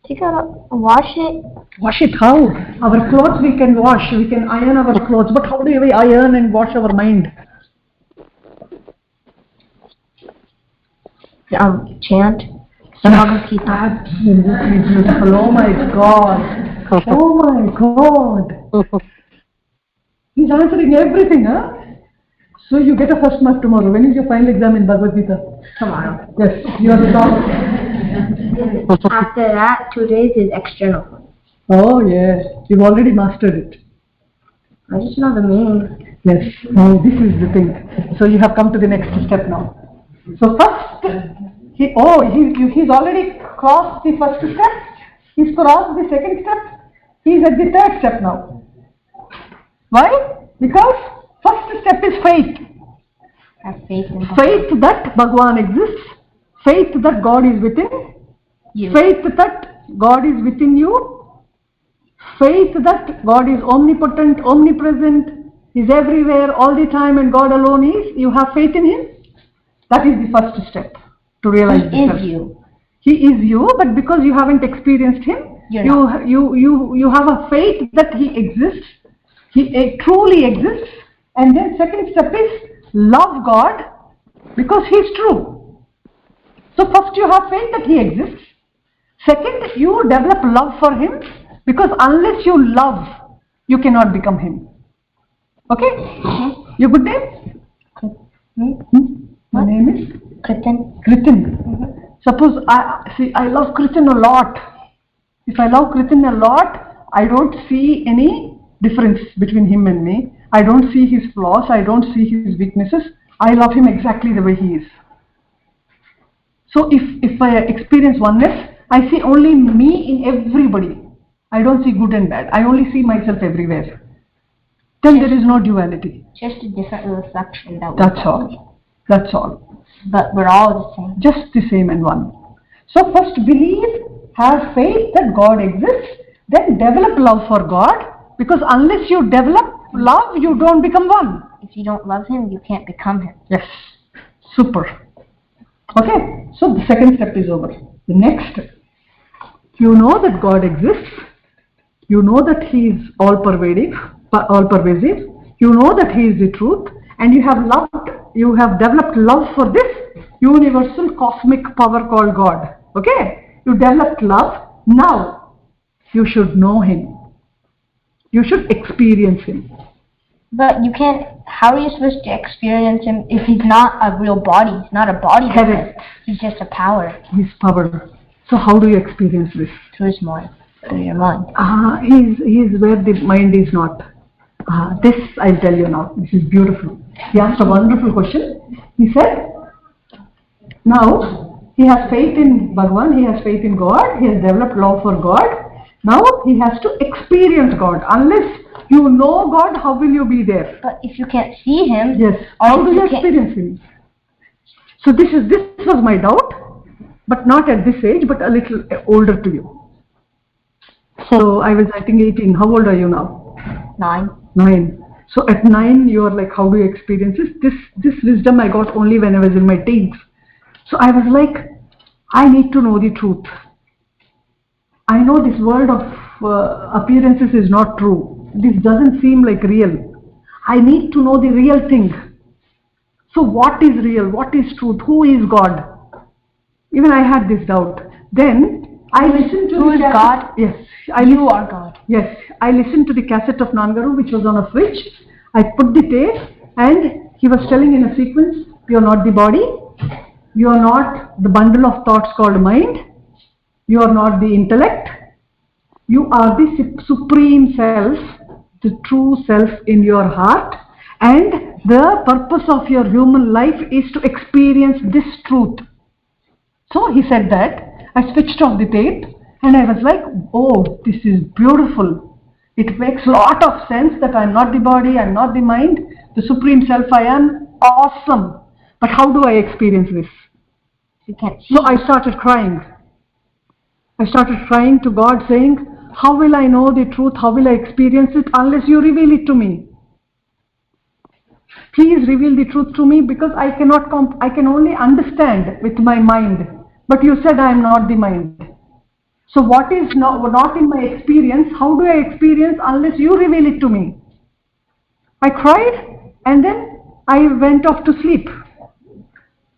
You gotta wash it. Wash it how? Our clothes we can wash, we can iron our clothes, but how do we iron and wash our mind? Chant. Absolutely beautiful. Oh my God. Oh my God. He's answering everything, huh? So you get a first mark tomorrow. When is your final exam in Bhagavad Gita? Tomorrow. Yes, you are strong. After that, 2 days is external. Oh yes, you've already mastered it. I just know the meaning. Yes, oh, this is the thing. So you have come to the next step now. So first, he's already crossed the first step. He's crossed the second step. He's at the third step now. Why? Because first step is faith. Have faith in God. Faith that Bhagwan exists, faith that God is within, faith that God is within you, faith that God is omnipotent, omnipresent, is everywhere all the time and God alone is. You have faith in Him. That is the first step to realize He this. is you. He is you, but because you haven't experienced Him, you have a faith that He exists. He truly exists. And then second step is love God because He is true. So first you have faith that He exists. Second, you develop love for Him because unless you love, you cannot become Him. Okay? Your good name? My name is? Kritin. Kritin. Suppose I love Kritin a lot. If I love Kritin a lot, I don't see any difference between him and me. I don't see his flaws. I don't see his weaknesses. I love him exactly the way he is. So if I experience oneness, I see only me in everybody. I don't see good and bad. I only see myself everywhere. Then there is no duality. Just a different reflection. That's all. That's all. But we're all the same. Just the same and one. So first believe, have faith that God exists, then develop love for God, because unless you develop love, you don't become one. If you don't love Him, you can't become Him. Yes. Super. Okay, so the second step is over. The next, you know that God exists, you know that He is all-pervasive, you know that He is the truth, and you have developed love for this universal cosmic power called God. Okay? You developed love. Now, you should know Him. You should experience Him. But you can't, how are you supposed to experience Him if He's not a real body? He's not a body. Correct. He's just a power. His power. So how do you experience this? Through His mind. Through your mind. He is where the mind is not. This I'll tell you now. This is beautiful. He asked a wonderful question. He said, now he has faith in Bhagwan, he has faith in God, he has developed love for God. Now he has to experience God. Unless you know God, how will you be there? But if you can't see Him, yes. How do you experience Him? So this was my doubt, but not at this age, but a little older to you. So I was, I think, 18. How old are you now? 9. So at 9, you are like, how do you experience this? This wisdom I got only when I was in my teens. So I was like, I need to know the truth. I know this world of appearances is not true. This doesn't seem like real. I need to know the real thing. So what is real? What is truth? Who is God? Even I had this doubt. Then I listened to Who is God? Yes. You are God. Yes. I listened to the cassette of Nannagaru, which was on a fridge. I put the tape and he was telling in a sequence, you are not the body. You are not the bundle of thoughts called mind. You are not the intellect. You are the supreme self, the true self in your heart. And the purpose of your human life is to experience this truth. So he said that. I switched off the tape and I was like, oh, this is beautiful. It makes a lot of sense that I am not the body, I am not the mind. The supreme self I am. Awesome. But how do I experience this? You can't see. So I started crying. I started crying to God saying, how will I know the truth? How will I experience it unless you reveal it to me? Please reveal the truth to me because I can only understand with my mind. But you said I am not the mind. So what is not in my experience, how do I experience unless you reveal it to me? I cried and then I went off to sleep.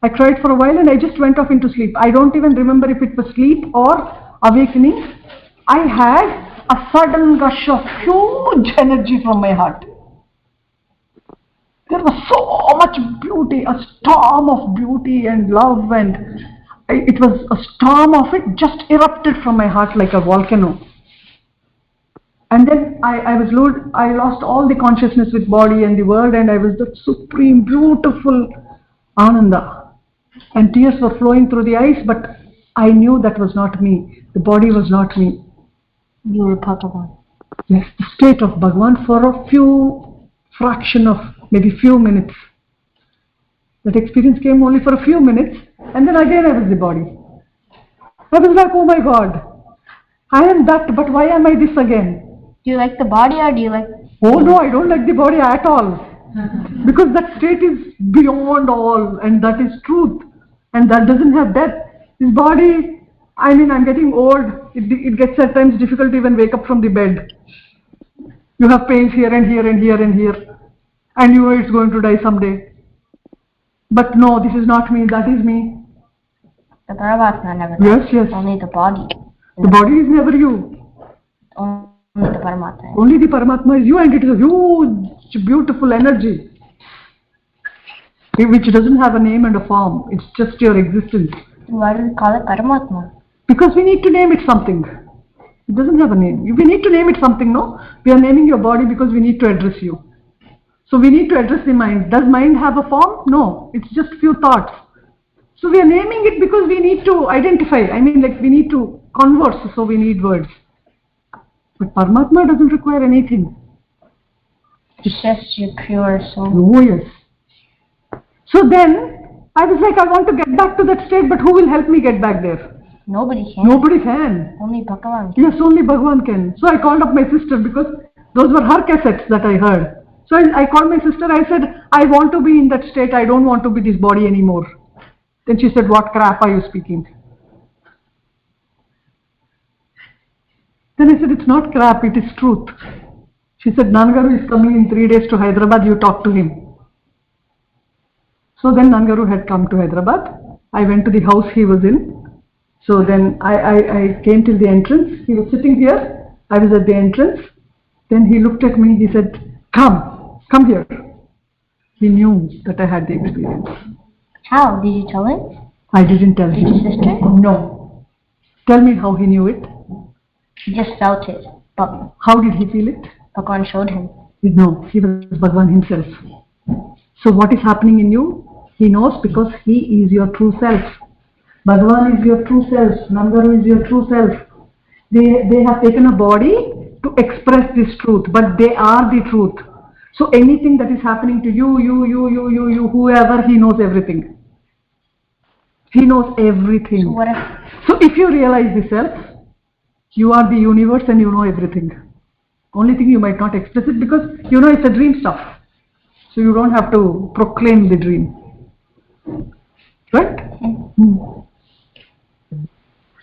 I cried for a while and I just went off into sleep. I don't even remember if it was sleep or awakening. I had a sudden gush of huge energy from my heart. There was so much beauty, a storm of beauty and love, and it was a storm of it just erupted from my heart like a volcano. And then I lost all the consciousness with body and the world, and I was the supreme, beautiful Ananda. And tears were flowing through the eyes, but I knew that was not me. The body was not me. You were Bhagavan. Yes, the state of Bhagavan for a fraction of maybe few minutes. That experience came only for a few minutes, and then again I was the body. I was like, oh my God, I am that, but why am I this again? Do you like the body or do you like... Oh no, I don't like the body at all. Because that state is beyond all, and that is truth, and that doesn't have death. This body, I mean, I'm getting old. It gets at times difficult to even wake up from the bed. You have pains here and here and here and here, and you know it's going to die someday. But no, this is not me, that is me. The Paramatma never dies. Yes. Only the body. The body is never you. Only the Paramatma. Only the Paramatma is you, and it is a huge, beautiful energy, which doesn't have a name and a form. It's just your existence. Why do we call it Paramatma? Because we need to name it something. It doesn't have a name. We need to name it something, no? We are naming your body because we need to address you. So we need to address the mind. Does mind have a form? No. It's just few thoughts. So we are naming it because we need to identify. I mean, like we need to converse, so we need words. But Paramatma doesn't require anything. It's just your pure soul. Oh yes. So then, I was like, I want to get back to that state, but who will help me get back there? Nobody can. Nobody can. Only Bhagavan can. Yes, only Bhagavan can. So I called up my sister because those were her cassettes that I heard. So I called my sister, I said, I want to be in that state, I don't want to be this body anymore. Then she said, what crap are you speaking? Then I said, it's not crap, it is truth. She said, Nannagaru is coming in 3 days to Hyderabad, you talk to him. So then Nannagaru had come to Hyderabad. I went to the house he was in. So then I came till the entrance. He was sitting here. I was at the entrance. Then he looked at me. He said, come here. He knew that I had the experience. How? Did you tell him? I didn't tell him. Did your sister? No. Tell me how he knew it. He just felt it. But how did he feel it? Bhagavan showed him. No, he was Bhagavan himself. So what is happening in you? He knows because he is your true self. Bhagavan is your true self. Nannagaru is your true self. They have taken a body to express this truth, but they are the truth. So anything that is happening to you, whoever, he knows everything. He knows everything. So if you realize the self, you are the universe and you know everything. Only thing you might not express it because you know it's a dream stuff. So you don't have to proclaim the dream. Right?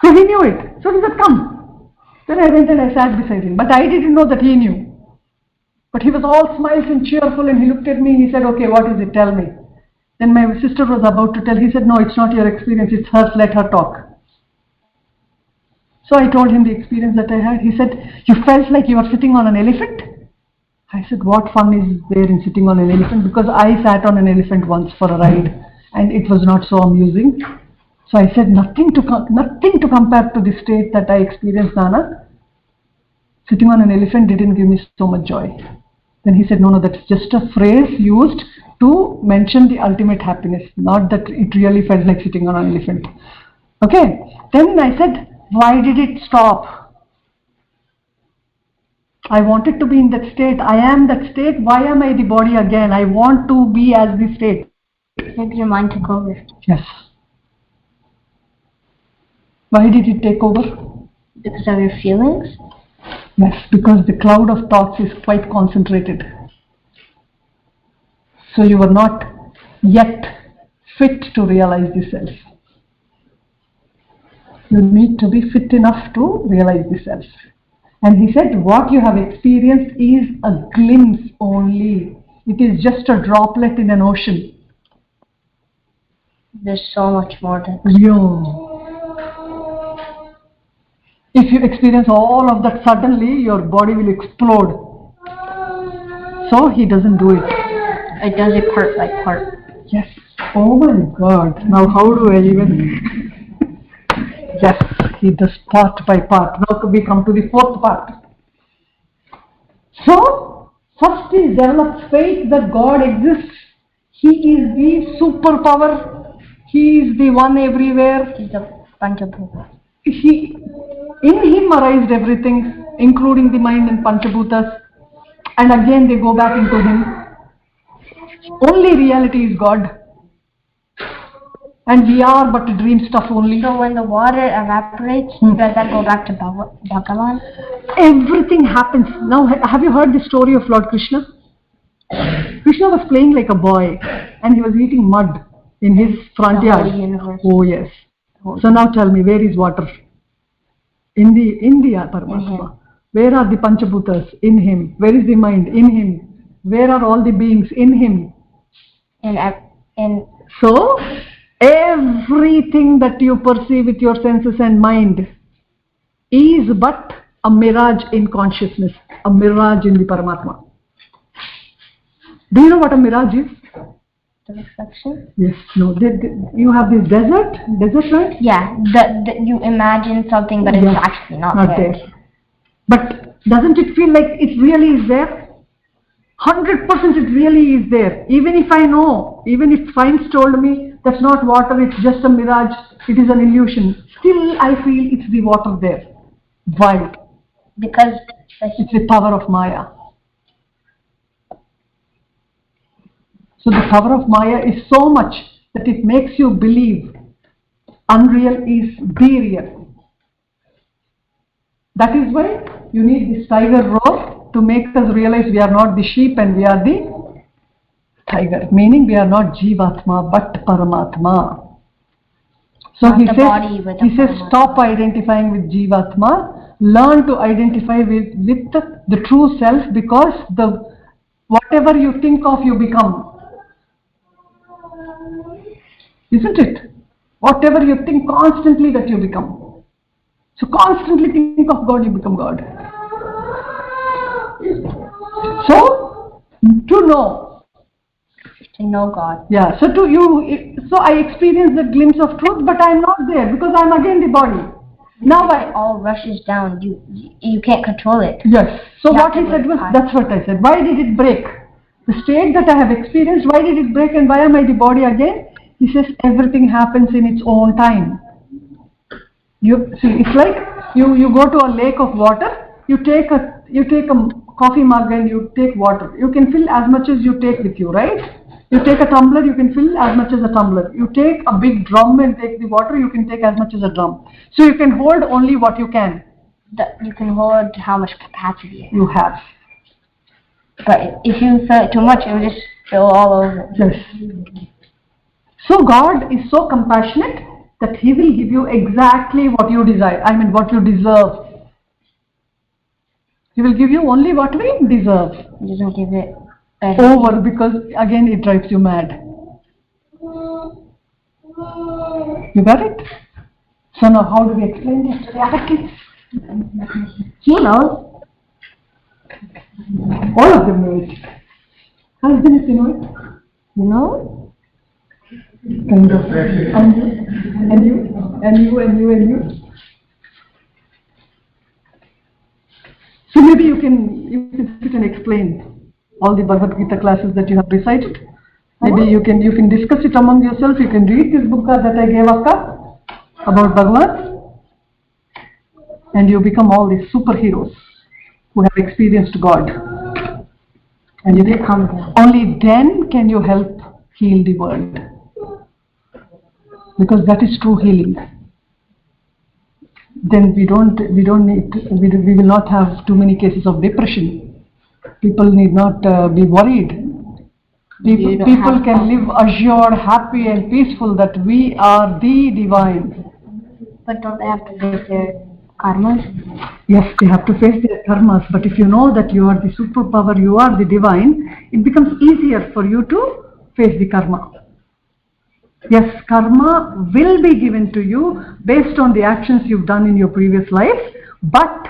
So he knew it. So he said, come. Then I went and I sat beside him. But I didn't know that he knew. But he was all smiles and cheerful, and he looked at me and he said, okay, what is it? Tell me. Then my sister was about to tell. He said, no, it's not your experience. It's hers. Let her talk. So I told him the experience that I had. He said, you felt like you were sitting on an elephant? I said, what fun is there in sitting on an elephant? Because I sat on an elephant once for a ride and it was not so amusing. So I said, nothing to compare to the state that I experienced, Nana. Sitting on an elephant didn't give me so much joy. Then he said, no, that's just a phrase used to mention the ultimate happiness, not that it really felt like sitting on an elephant. Okay. Then I said, why did it stop? I wanted to be in that state. I am that state. Why am I the body again? I want to be as the state. Maybe your mind took over. Yes. Why did it take over? Because of your feelings? Yes, because the cloud of thoughts is quite concentrated. So you were not yet fit to realize the self. You need to be fit enough to realize the self. And he said, what you have experienced is a glimpse only. It is just a droplet in an ocean. There's so much more to Yeah. If you experience all of that suddenly, your body will explode. So he doesn't do it. It does it part by part. Yes. Oh my God. Now how do I even... Yes, he does part by part. Now we come to the fourth part. So, first is develop faith that God exists. He is the superpower. He is the one everywhere. He's the Panchabhuta. In him arised everything, including the mind and Panchabhutas. And again they go back into him. Only reality is God. And we are but dream stuff only. So when the water evaporates, does that go back to Bhagavan? Everything happens. Now, have you heard the story of Lord Krishna? Krishna was playing like a boy and he was eating mud in his front yard. Oh yes. So now tell me, where is water? In the Paramatma. Where are the Panchabhutas? In him. Where is the mind? In him. Where are all the beings? In him. So, everything that you perceive with your senses and mind is but a mirage in consciousness, a mirage in the Paramatma. Do you know what a mirage is? The reflection? Yes, no. You have this desert, right? Yeah, you imagine something but it's actually not there. But doesn't it feel like it really is there? 100% it really is there. Even if I know, even if science told me that's not water, it's just a mirage, it is an illusion, still I feel it's the water there. Why? Because it's the power of Maya. So the power of Maya is so much that it makes you believe unreal is the real. That is why you need this tiger roar to make us realize we are not the sheep and we are the tiger. Meaning we are not Jivatma but Paramatma. So he says stop identifying with Jivatma, learn to identify with the true self, because whatever you think of you become. Isn't it? Whatever you think constantly that you become. So constantly think of God, you become God. So to know God. Yeah. So so I experience the glimpse of truth, but I am not there because I am again the body. Now it all rushes down. You can't control it. Yes. So what he said was, that's what I said. Why did it break? The state that I have experienced, why did it break and why am I the body again? He says everything happens in its own time. You see, it's like you go to a lake of water, you take a coffee mug and you take water. You can fill as much as you take with you, right? You take a tumbler, you can fill as much as a tumbler. You take a big drum and take the water, you can take as much as a drum. So you can hold only what you can. You can hold how much capacity you have. But if you fill it too much, it will just fill all over. Yes. So God is so compassionate that He will give you exactly what you desire. I mean what you deserve. He will give you only what we deserve. He doesn't give it over, because again it drives you mad. You got it? So now how do we explain this to the other kids? You know. All of them know it. Husbands, you know it? You know? Kind of. And you. So maybe you can sit and explain all the Bhagavad Gita classes that you have recited. Maybe you can discuss it among yourself. You can read this book that I gave Akka about Bhagavan, and you become all these superheroes who have experienced God. And you become only then can you help heal the world, because that is true healing. Then we will not have too many cases of depression. People need not be worried. People can live assured, happy and peaceful that we are the divine. But don't they have to face their karmas? Yes, they have to face their karmas. But if you know that you are the superpower, you are the divine, it becomes easier for you to face the karma. Yes, karma will be given to you based on the actions you've done in your previous life. But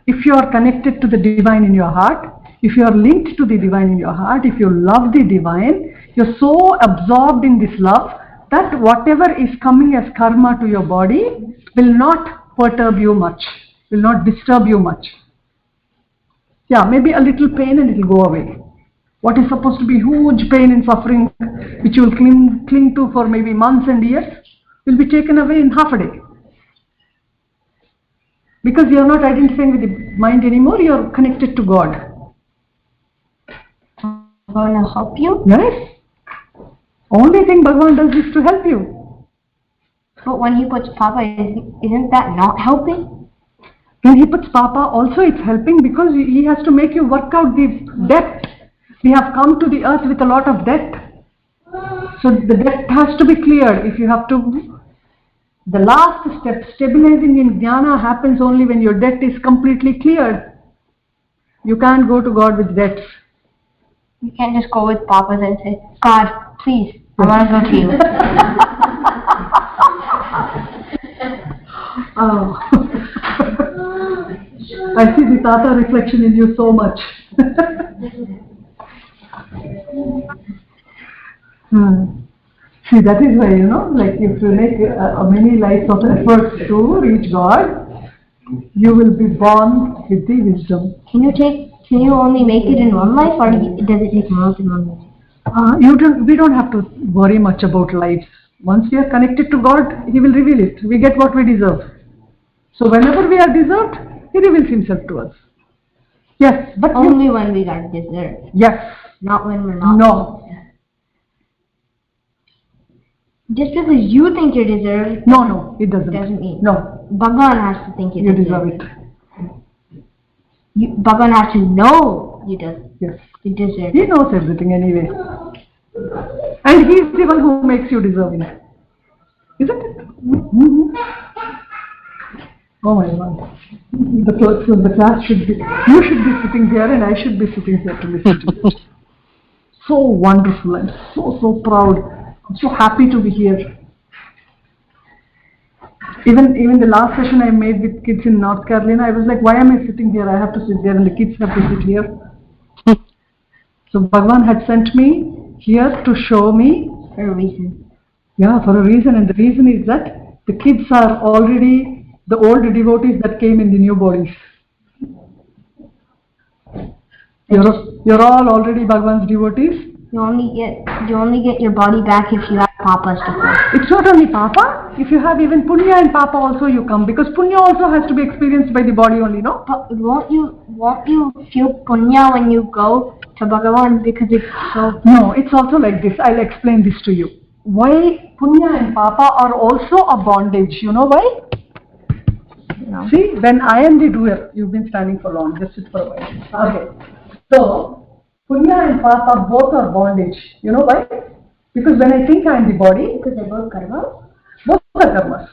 if you are connected to the divine in your heart, if you are linked to the divine in your heart, if you love the divine, you're so absorbed in this love that whatever is coming as karma to your body will not perturb you much, will not disturb you much. Yeah, maybe a little pain and it will go away. What is supposed to be huge pain and suffering, which you will cling to for maybe months and years, will be taken away in half a day. Because you are not identifying with the mind anymore, you are connected to God. Going to help you? Yes. Only thing Bhagavan does is to help you. But when he puts Papa, isn't that not helping? When he puts Papa, also it's helping because he has to make you work out the debt. We have come to the earth with a lot of debt. So the debt has to be cleared. If you have to, the last step, stabilizing in jnana, happens only when your debt is completely cleared. You can't go to God with debts. You can't just go with Papas and say, God, please, I want to go to you. Oh. I see the Tata reflection in you so much. See, that is why, like if you make many lives of efforts to reach God, you will be born with the wisdom. Can you only make it in one life, or does it take more than one life? We don't have to worry much about lives. Once we are connected to God, He will reveal it. We get what we deserve. So whenever we are deserved, He reveals Himself to us. Yes, but only when we are deserved. Yes. Not when we're not. No. Just because you think you deserve, no, it doesn't. Doesn't mean. No. Bhagavan has to think you deserve it. Bhagavan has to know you deserve. Yes. You deserve. He knows everything anyway, and He is the one who makes you deserving, isn't it? Mm-hmm. Oh my God! The class should be. You should be sitting here, and I should be sitting here to listen to you. So wonderful! I'm so proud. I'm so happy to be here. Even the last session I made with kids in North Carolina, I was like, why am I sitting here? I have to sit there, and the kids have to sit here. So Bhagavan had sent me here to show me. For a reason. Yeah, for a reason, and the reason is that the kids are already the old devotees that came in the new bodies. You're all already Bhagavan's devotees. You only get your body back if you have Papa's support. It's not only Papa. If you have even Punya and Papa also, you come, because Punya also has to be experienced by the body only, no? But won't you feel Punya when you go to Bhagavan, because it's so? No, it's also like this. I'll explain this to you. Why Punya and Papa are also a bondage? You know why? No. See, when I am the doer, you've been standing for long. Just sit for a while. Okay. So Punya and Papa both are bondage. You know why? Because when I think I am the body, Because they're both karmas. both are karmas.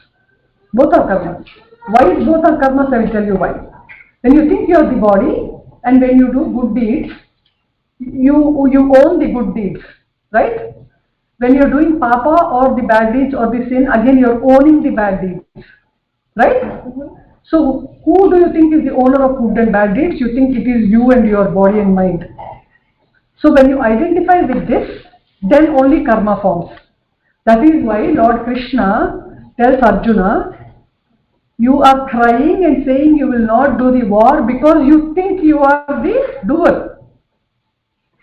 Both are karmas. Why is both are karmas? I will tell you why. When you think you are the body, and when you do good deeds, you own the good deeds, right? When you are doing papa or the bad deeds or the sin, again you are owning the bad deeds, right? Mm-hmm. So who do you think is the owner of good and bad deeds? You think it is you and your body and mind. So when you identify with this, then only karma forms. That is why Lord Krishna tells Arjuna, you are crying and saying you will not do the war because you think you are the doer.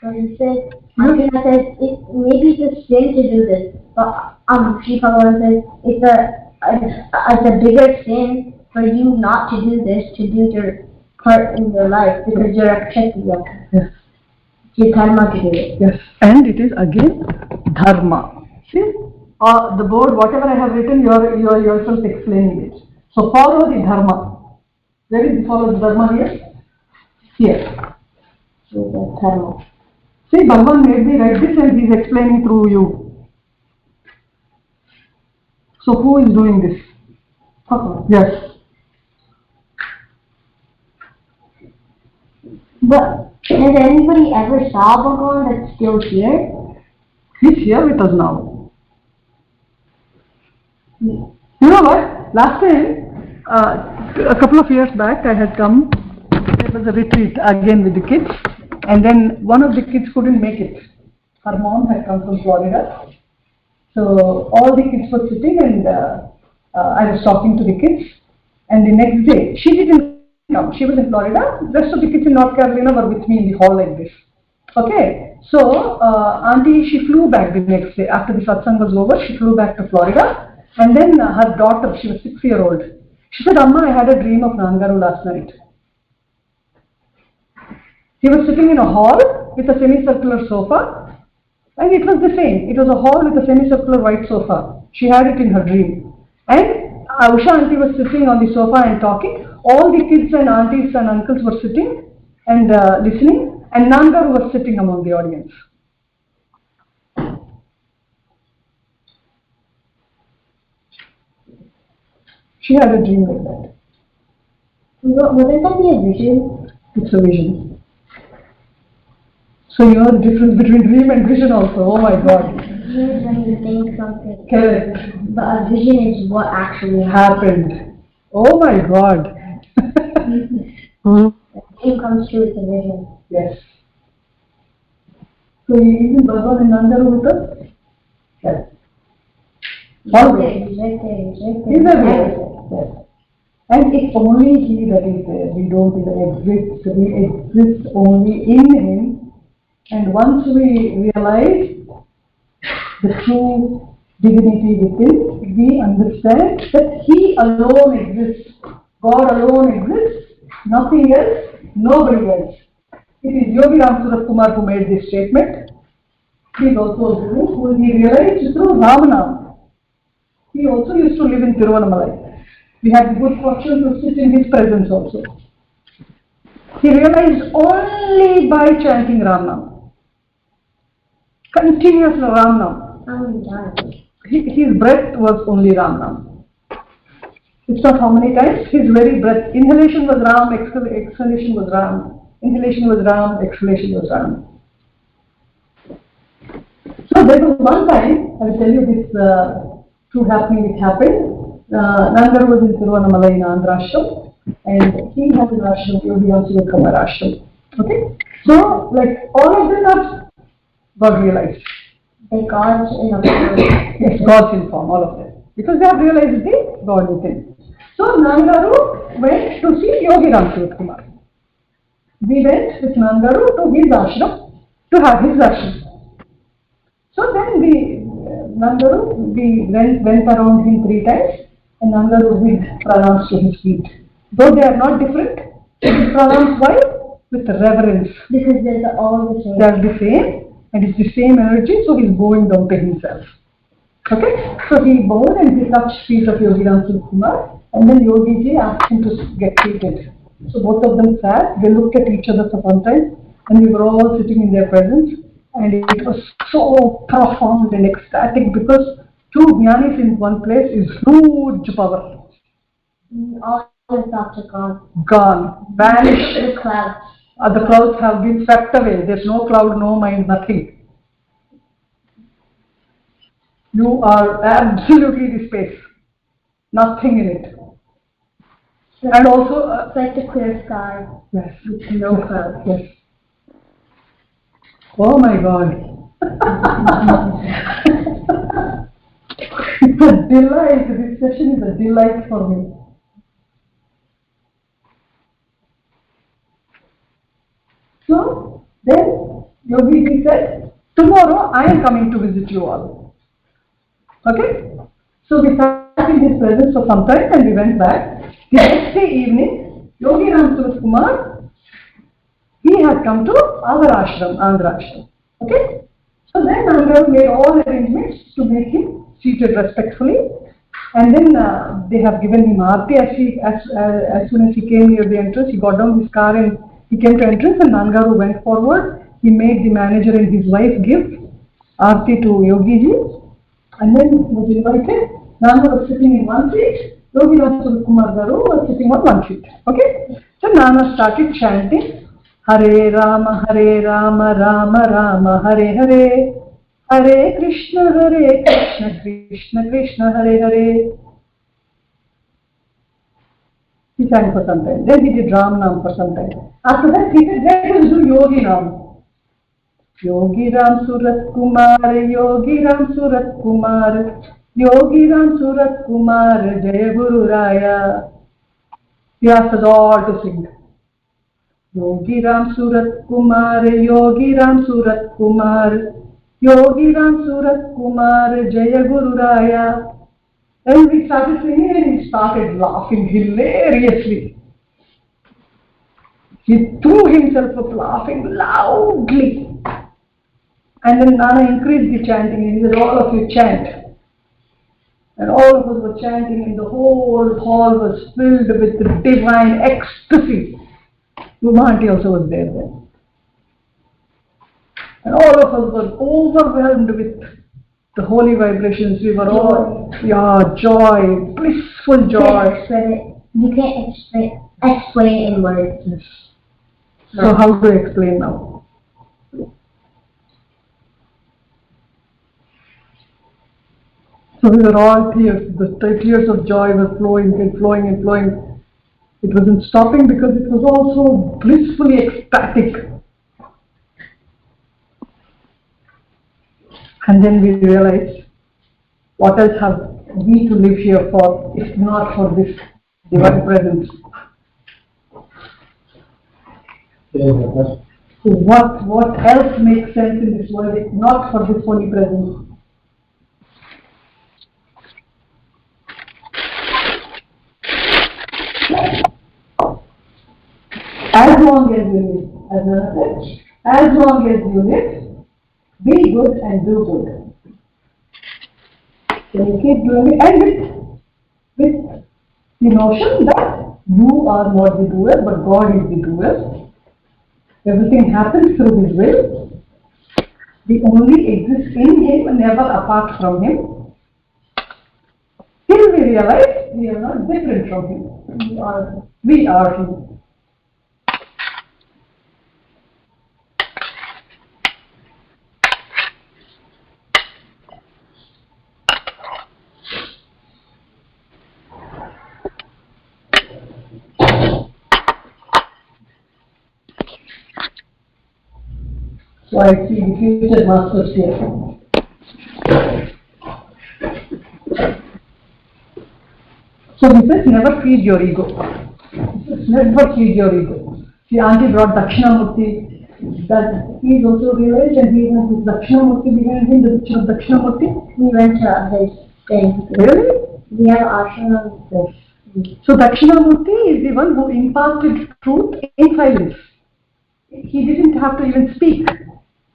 So he said, Arjuna says, maybe it's a sin to do this. But Sri Bhagavan says, it's a bigger sin for you not to do this, to do your part in your life, because you're a kshatriya. Yes. Your karma to do it. Yes. And it is again dharma. See, the board, whatever I have written, you are yourself explaining it. So follow the dharma. Where is the follow the dharma here? Here. So the karma. See, Bhagavan made me write this and he is explaining through you. So who is doing this? Bhagavan. Yes. But has anybody ever saw Bhagavan that's still here? He's here with us now. No. You know what? Last time, a couple of years back, I had come. There was a retreat again with the kids, and then one of the kids couldn't make it. Her mom had come from Florida, so all the kids were sitting, and I was talking to the kids. And the next day, she didn't come. She was in Florida. The rest of the kids in North Carolina were with me in the hall like this. Okay, so Auntie, she flew back the next day. After the satsang was over, she flew back to Florida. And then her daughter, she was 6-year-old. She said, Amma, I had a dream of Nannagaru last night. He was sitting in a hall with a semicircular sofa. And it was the same. It was a hall with a semicircular white sofa. She had it in her dream. And Usha auntie was sitting on the sofa and talking. All the kids and aunties and uncles were sitting and listening. And Nannagaru was sitting among the audience. She had a dream like that. Wouldn't that be a vision? It's a vision. So you know the difference between dream and vision also. Oh my God. Vision is when you think something. Correct. But a vision is what actually Happened. Oh my God. The dream comes true with a vision. Yes. So even Bhagavan and Nannagaru with us? Yes. Always. He's right there. He's everywhere. Yes. And it's only He that is there. We don't even exist. We exist only in Him. And once we realize the true divinity within, we understand that He alone exists. God alone exists. Nothing else. Nobody else. It is Yogi Ram Surat Kumar who made this statement. He is also a guru who he realized through Ramanam. He also used to live in Tiruvannamalai. We had the good fortune to sit in his presence also. He realized only by chanting Ramanam. Continuous Ramanam. His breath was only Ramanam. It's not how many times. His very breath. Inhalation was Ram, exhalation was Ram. Inhalation was Ram, exhalation was Ram. So there was one time, I will tell you this true happening which happened. Nannagaru was in Tiruvannamalai in Andhra Ashram, and he had an ashram, Yogi also became an ashram. Okay? So, like, all of them are God realized. They God's in a form. Yes, God's in form, all of them. Because they have realized the God within. So, Nannagaru went to see Yogi Ram Surat Kumar. We went with Nannagaru to his ashram to have his darshan. So then we went around him 3 times, and Nannagaru did pranams to his feet. Though they are not different, it is pranams why? With reverence. Because they're all the same. They are the same, and it's the same energy, so he's bowing down to himself. Okay? So he bowed and he touched feet of Yogi Ram Surat Kumar, and then Yogi ji asked him to get seated. So both of them sat, they looked at each other for some time, and we were all sitting in their presence, and it was so profound and ecstatic because 2 jnanis in one place is huge power. All the thoughts are gone. Gone, vanished. The clouds. The clouds have been swept away. There's no cloud, no mind, nothing. You are absolutely the space. Nothing in it. And also, it's like the clear sky. yes, with no clouds. yes. Oh my God. It's a delight. This session is a delight for me. So then Yogi ji said, tomorrow I am coming to visit you all. Okay? So we sat in his presence for some time and we went back. The next day evening, Yogi Ram Surat Kumar, he had come to our ashram, Andhra ashram. Okay? So then Nannagaru made all arrangements to make him seated respectfully. And then they have given him aarti as soon as he came near the entrance. He got down his car and he came to entrance, and Nannagaru went forward. He made the manager and his wife give aarti to Yogi ji. And then he was invited. Nannagaru was sitting in one seat. Yogi Ram Surat Kumar Garu was sitting on one seat. Okay? So Nana started chanting, Hare Rama, Rama Rama, Hare Hare, Hare Krishna, Krishna Krishna, Hare Hare. He sang for some time. Then he did Ram Nam for some time. After that, he said, let us do Yogi Nam. Yogi Ram Surat Kumar, Yogi Ram Surat Kumar, Yogi Ram Surat Kumar, Jaya Guru Raya. He asked us all to sing. Yogi Ram Surat Kumar, Yogi Ram Surat Kumar, Yogi Ram Surat Kumar, Jaya Guru Raya. Then we started singing and he started laughing hilariously. He threw himself up laughing loudly. And then Nana increased the chanting, and he said, all of you chant. And all of us were chanting, and the whole hall was filled with divine ecstasy. Uma auntie also was there then. And all of us were overwhelmed with the holy vibrations. We were all, joy, blissful joy. You can't explain in words. So how do I explain now? So we were all tears. The tears of joy were flowing and flowing and flowing. It wasn't stopping because it was also blissfully ecstatic. And then we realized, what else have we to live here for, if not for this divine presence? So what else makes sense in this world if not for this holy presence? As long as you live, as long as you live, be good and do good. So you keep doing it, and with the notion that you are not the doer, but God is the doer. Everything happens through His will. We only exist in Him, never apart from Him. Till we realize we are not different from Him. We are Him. So I see the future masters here. So he says, never feed your ego. Never feed your ego. See, Auntie brought Dakshinamurti, that he is also realized, and he has his Dakshinamurti behind him, the picture of Dakshinamurti. We went to his thing. Really? We have ashram. Yes. So Dakshinamurti is the one who imparted truth in silence. He didn't have to even speak,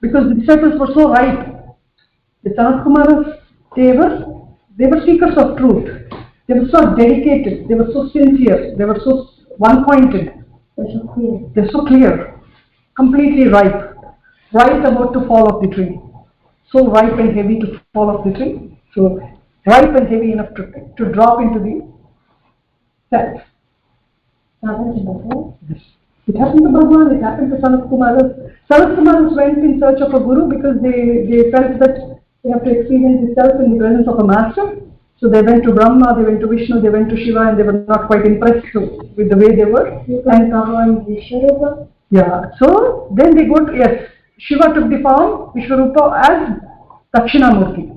because the disciples were so ripe. The Sanat Kumaras, they were seekers of truth. They were so dedicated, they were so sincere, they were so one-pointed. They're so clear, completely ripe, right about to fall off the tree. So ripe and heavy to fall off the tree. So ripe and heavy enough to drop into the self. Yes. It happened to Bhagwan, it happened to Sanat Kumaras. Sanat Kumaras went in search of a guru because they felt that they have to experience the self in the presence of a master. So they went to Brahma, they went to Vishnu, they went to Shiva, and they were not quite impressed with the way they were. And Bhagwan Vishwarupa? Yeah, so then they go to, yes, Shiva took the form, Vishwarupa, as Dakshinamurti.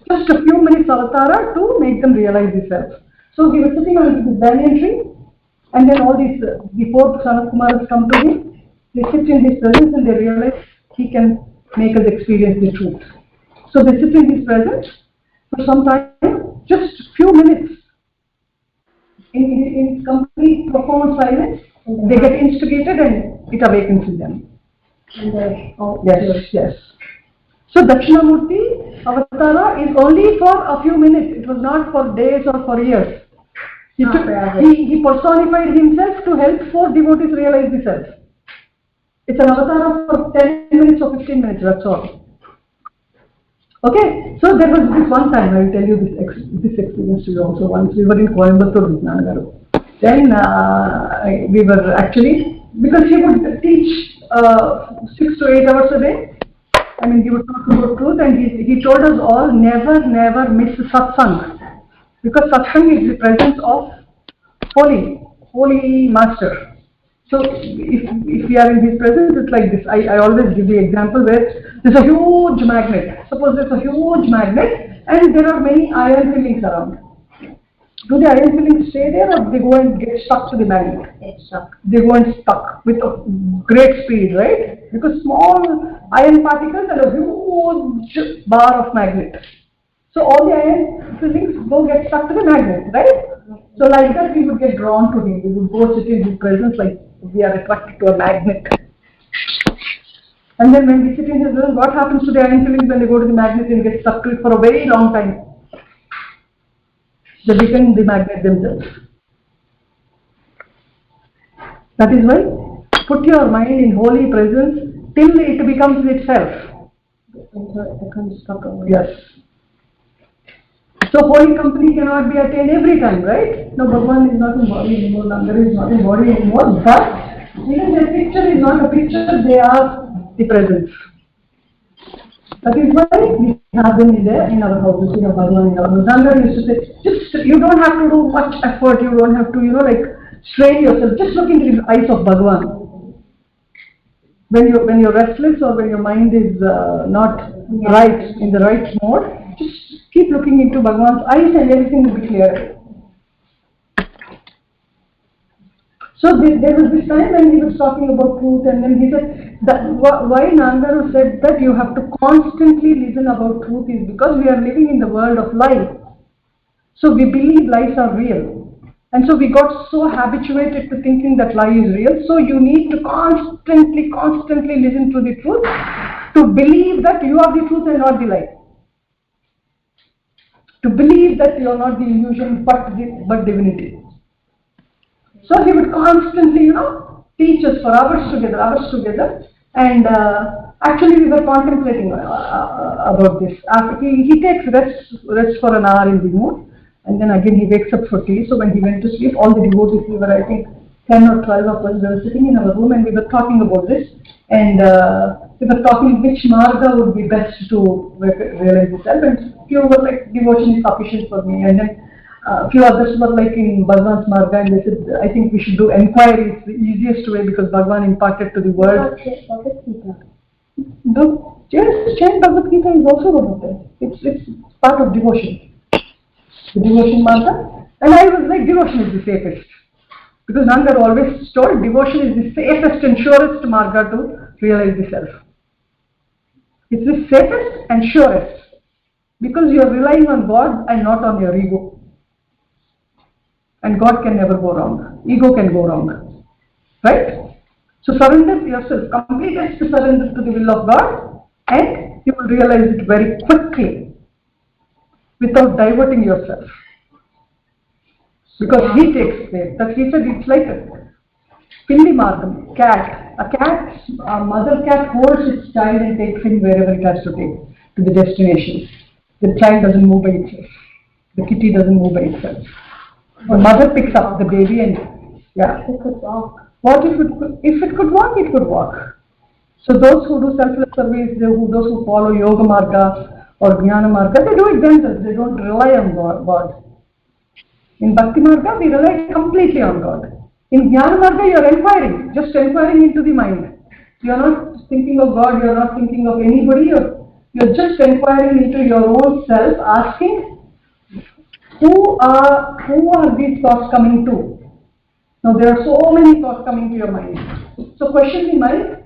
Just a few minutes avatara to make them realize the self. So he was sitting on this banyan tree, and then all these, the four Sanat Kumaras come to him, they sit in his presence and they realize he can make us experience the truth. So they sit in his presence for some time, just few minutes, in complete profound silence. They get instigated and it awakens in them. Yes. So Dakshinamurti Avatara is only for a few minutes. It was not for days or for years. He personified himself to help four devotees realize the self. It's an avatar for 10 minutes or 15 minutes, that's all. Okay, so there was this one time, I will tell you this experience to you also. Once we were in Coimbatore with Nannagaru. Then we were actually, because he would teach 6 to 8 hours a day. I mean, he would talk about truth, and he told us all, never miss Satsang. Because Satsang is the presence of holy master. So if we are in his presence, it's like this. I always give the example where there's a huge magnet. Suppose there's a huge magnet and there are many iron fillings around. Do the iron fillings stay there, or they go and get stuck to the magnet? They go and stuck with a great speed, right? Because small iron particles are a huge bar of magnet. So all the iron fillings go get stuck to the magnet, right? So like that we would get drawn to him. We would go sit in his presence like we are attracted to a magnet. And then when we sit in his room, what happens to the iron fillings when they go to the magnet and get stuck to it for a very long time? They become the magnet themselves. That is why, put your mind in holy presence till it becomes itself. Until it becomes stuck away. Yes. So holy company cannot be attained every time, right? No, Bhagavan is not in body anymore, Nannagaru is not in body anymore, but even their picture is not a picture, they are the presence. That is why we have them in our houses, in our Bhagavan, in our houses. Nannagaru used to say, just, you don't have to do much effort, you don't have to, strain yourself, just look into the eyes of Bhagavan. When you're restless or when your mind is not right, in the right mode, just keep looking into Bhagavan's eyes and everything will be clear. So there was this time when he was talking about truth, and then he said that why Nannagaru said that you have to constantly listen about truth is because we are living in the world of lies. So we believe lies are real. And so we got so habituated to thinking that lie is real. So you need to constantly listen to the truth to believe that you are the truth and not the lie. To believe that you are not the illusion but divinity. So he would constantly, teach us for hours together. And actually we were contemplating about this. He takes rest for an hour in the moon. And then again he wakes up for tea. So when he went to sleep, all the devotees, we were I think 10 or 12 of us, we were sitting in our room and we were talking about this. And we were talking which marga would be best to realize itself. And few were like, devotion is sufficient for me. And then few others were like in Bhagavan's marga, and they said, I think we should do inquiry. It's the easiest way because Bhagavan imparted to the world. Yes, chant Bhagavad Gita is also one of them. It's part of devotion. The devotion marga, and I was like, devotion is the safest, because Nannagaru always told devotion is the safest and surest marga to realize the self. It's the safest and surest, because you are relying on God and not on your ego, and God can never go wrong, ego can go wrong, right? So surrender yourself, completely surrender to the will of God, and you will realize it very quickly, without diverting yourself. Because he takes care. That he said it's like a Pindi Margam, cat. A mother cat holds its child and takes him wherever it has to take, to the destination. The child doesn't move by itself. The kitty doesn't move by itself. The mother picks up the baby and, yeah. It could walk. What if it could walk, it could walk. So those who do selfless service, those who follow Yoga Marga, or Jnana Marga, they do it themselves, they don't rely on God. In Bhakti Marga, we rely completely on God. In Jnana Marga, you are just inquiring into the mind. You are not thinking of God, you are not thinking of anybody, you are just inquiring into your own self, asking, who are these thoughts coming to? Now there are so many thoughts coming to your mind. So question the mind,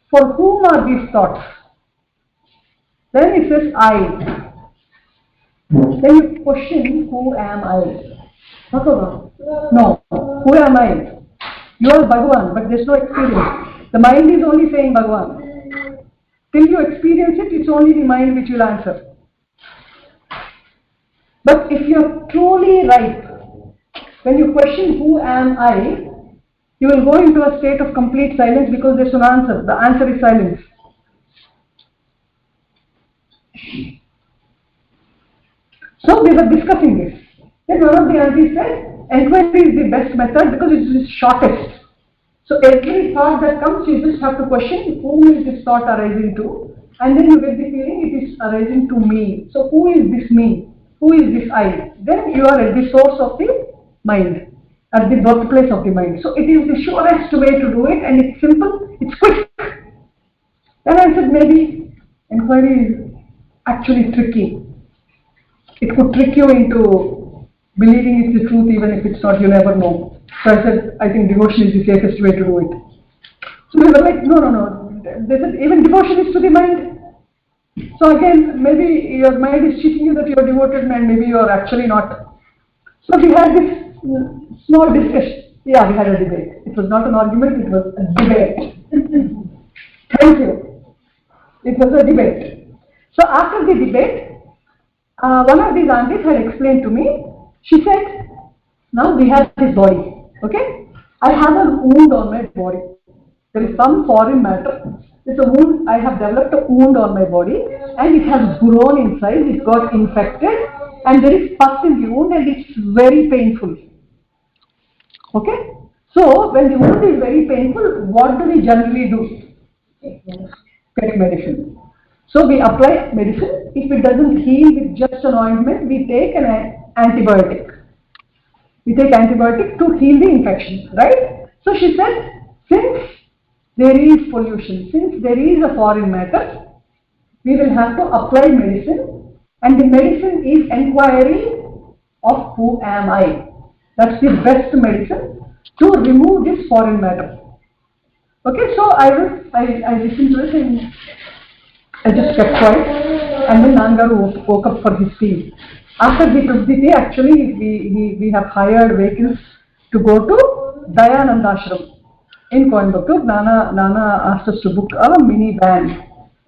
for whom are these thoughts? Then it says I. Then you question, who am I? No. Who am I? You are Bhagavan, but there is no experience. The mind is only saying Bhagavan. Till you experience it, it's only the mind which will answer. But if you are truly right, when you question who am I, you will go into a state of complete silence because there is an answer. The answer is silence. So we were discussing this. Then one of the aunties said, inquiry is the best method because it is the shortest. So every thought that comes, you just have to question, whom is this thought arising to? And then you get the feeling it is arising to me. So who is this me? Who is this I? Then you are at the source of the mind, at the birthplace of the mind. So it is the surest way to do it, and it's simple, it's quick. Then I said, maybe inquiry is actually tricky. It could trick you into believing it's the truth even if it's not, you never know. So I said, I think devotion is the safest way to do it. So they were like, no. They said, even devotion is to the mind. So again, maybe your mind is cheating you that you are devoted and maybe you are actually not. So we had this small discussion. Yeah, we had a debate. It was not an argument, it was a debate. Thank you. It was a debate. So after the debate, one of these aunties had explained to me. She said, now we have this body, okay? I have a wound on my body. There is some foreign matter. It's a wound. I have developed a wound on my body, and it has grown inside. It got infected, and there is pus in the wound, and it's very painful. Okay? So when the wound is very painful, what do we generally do? Take medicine. So we apply medicine. If it doesn't heal with just an ointment, we take an antibiotic. We take antibiotic to heal the infection, right? So she said, since there is pollution, since there is a foreign matter, we will have to apply medicine, and the medicine is inquiry of who am I. That's the best medicine to remove this foreign matter. Okay, so I listened to it and I just kept quiet, and then Nannagaru woke up for his tea. After he took the tea, actually we have hired vehicles to go to Dayananda Ashram in Coimbatore. Nana asked us to book a mini van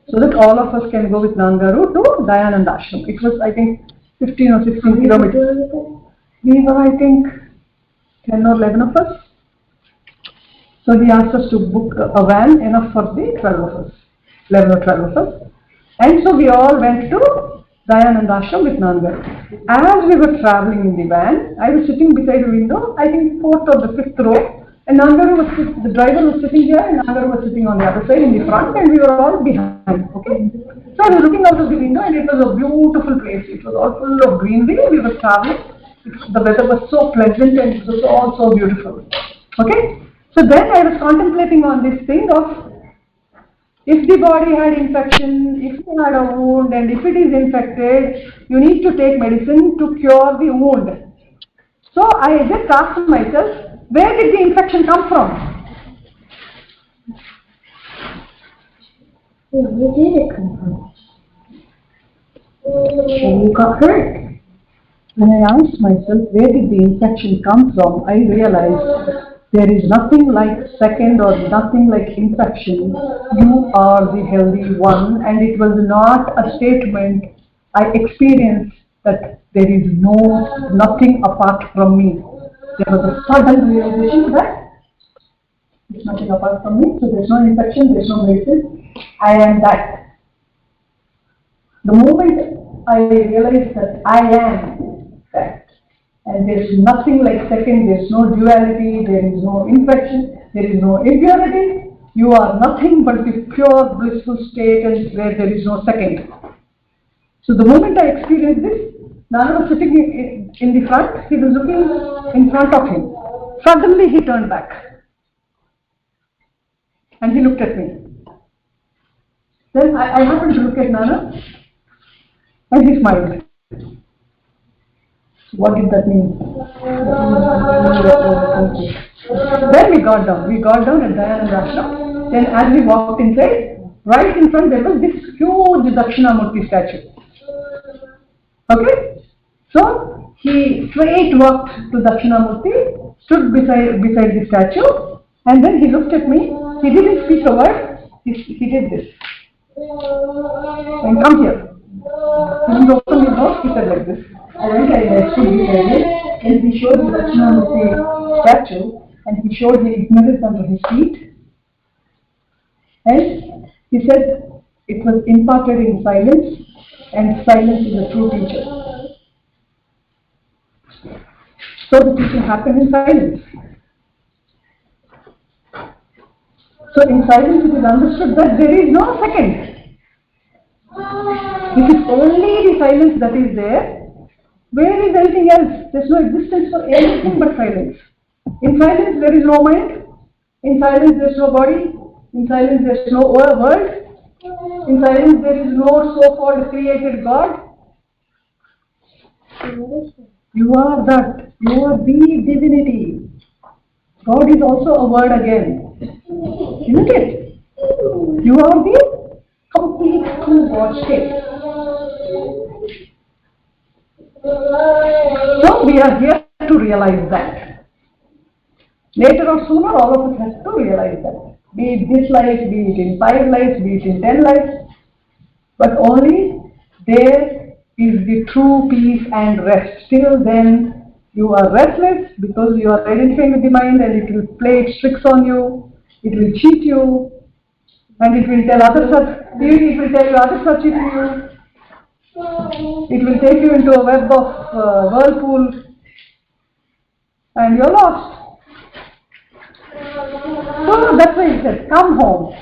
so that all of us can go with Nannagaru to Dayananda Ashram. It was, I think, 15 or 16 kilometers. We were, I think, 10 or 11 of us. So he asked us to book a van enough for the 12 of us, 11 or 12 of us. And so we all went to Dayananda Ashram with Nannagaru. As we were traveling in the van, I was sitting beside the window, I think 4th or the 5th row, and the driver was sitting here, and Nannagaru was sitting on the other side in the front, and we were all behind, okay? So I was looking out of the window, and it was a beautiful place. It was all full of greenery. We were traveling. The weather was so pleasant, and it was all so beautiful, okay? So then I was contemplating on this thing of, if the body had infection, if you had a wound, and if it is infected, you need to take medicine to cure the wound. So I just asked myself, where did the infection come from? Where did it come from? When you got hurt. When I asked myself, where did the infection come from, I realized there is nothing like second or nothing like infection. You are the healthy one, and it was not a statement. I experienced that there is nothing apart from me. There was a sudden realization that there's nothing apart from me, so there's no infection, there's no medicine. I am that. The moment I realized that I am that, and there is nothing like second, there is no duality, there is no infection, there is no impurity. You are nothing but the pure blissful state, and where there is no second. So the moment I experienced this, Nana was sitting in the front, he was looking in front of him. Suddenly he turned back and he looked at me. Then I happened to look at Nana and he smiled. What did that mean? Then we got down. We got down at Dayananda Ashram. Then as we walked inside, right in front there was this huge Dakshinamurti statue. Okay? So he straight walked to Dakshinamurti, stood beside the statue, and then he looked at me. He didn't speak a word. He did this. And come here. He didn't open his mouth. He said like this. I went and stood beside him, and he showed the Dakshinamurti statue, and he showed the ignorance under his feet. And he said it was imparted in silence, and silence is a true teacher. So the teaching happened in silence. So in silence it is understood that there is no second. It is only the silence that is there. Where is anything else? There is no existence for anything but silence. In silence there is no mind. In silence there is no body. In silence there is no world. In silence there is no so-called created God. You are that. You are the divinity. God is also a word again. Isn't it? You are the complete true God state. So we are here to realize that. Later or sooner, all of us have to realize that. Be it this life, be it in 5 lives, be it in 10 lives, But only there is the true peace and rest. Till then, you are restless because you are identifying with the mind and it will play its tricks on you, it will cheat you, and it will tell others such, it will tell you others such it you. It will take you into a web of whirlpool and you're lost. So that's why he said, come home.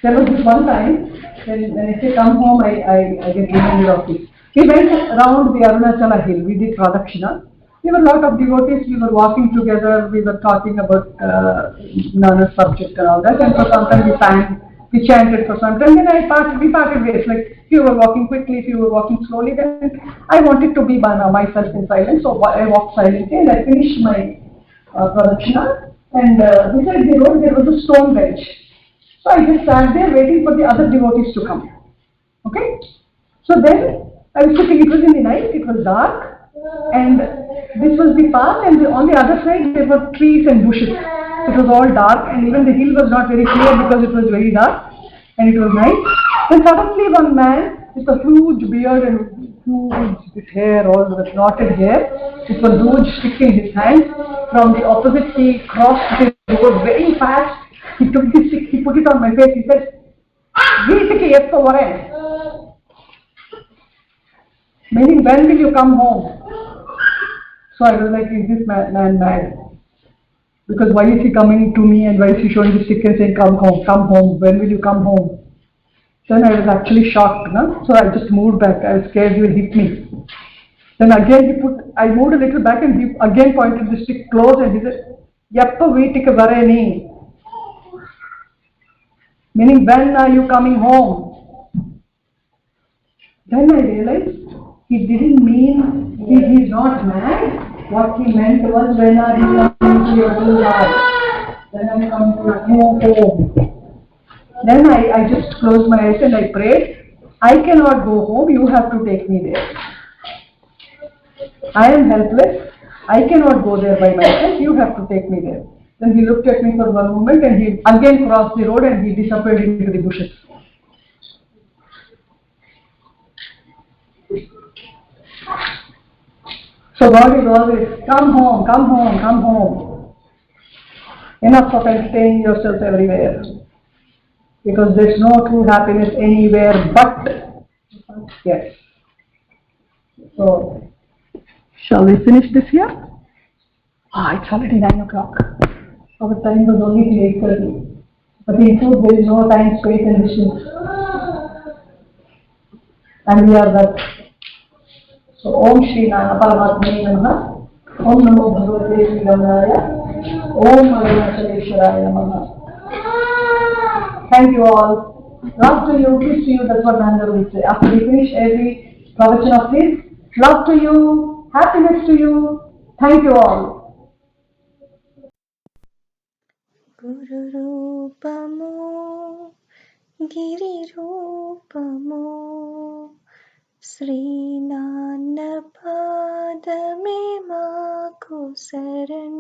There was this one time, when I say come home, I get reminded of this. We went around the Arunachala hill, we did Pradakshina. We were a lot of devotees, we were walking together, we were talking about Nana's subject and all that, and for some time we sang, we chanted for some time, then we parted ways, like if you were walking quickly, if you were walking slowly, then I wanted to be by myself in silence, so I walked silently and I finished my Pradakshina, and beside the road there was a stone bench. So I just sat there waiting for the other devotees to come. Okay? So then I was sitting, it was in the night, it was dark, and this was the path, and on the other side there were trees and bushes. It was all dark, and even the hill was not very clear because it was very dark, and it was night. Then suddenly one man with a huge beard and huge hair, all with knotted hair, with a huge stick in his hand, from the opposite he crossed the road very fast. He took the stick, he put it on my face, he said, "Veetiki eppo varen?" Meaning, when will you come home? So I was like, is this man mad? Because why is he coming to me and why is he showing the stick and saying, come home, when will you come home? Then I was actually shocked, no? So I just moved back, I was scared he will hit me. Then again I moved a little back and he again pointed the stick close and he said, "Yappa veetika vareni?" Meaning, when are you coming home? Then I realized he didn't mean he's not mad. What he meant was, when are you coming to your new life? When are you coming to your new home? Then I just closed my eyes and I prayed, I cannot go home, you have to take me there. I am helpless, I cannot go there by myself, you have to take me there. Then he looked at me for one moment and he again crossed the road and he disappeared into the bushes. So God is always, come home, come home, come home. Enough of entertaining yourself everywhere. Because there's no true happiness anywhere but yes. So, shall we finish this here? It's already 9 o'clock. Our time was only till 8:30. But in truth, there is no time, space and distance. And we are that. So, Om Shri Nana Paramatmane Namaha. Om Namo Bhagavate Sri Gamanaya. Om Arunachaleshwaraya Namaha. Thank you all. Love to you, peace to you, that's what Nannagaru will say. After we finish every pravachan of his, love to you, happiness to you. Thank you all. Guru Rupamo Giri Rupamo Sri Nanapadame Mako Saran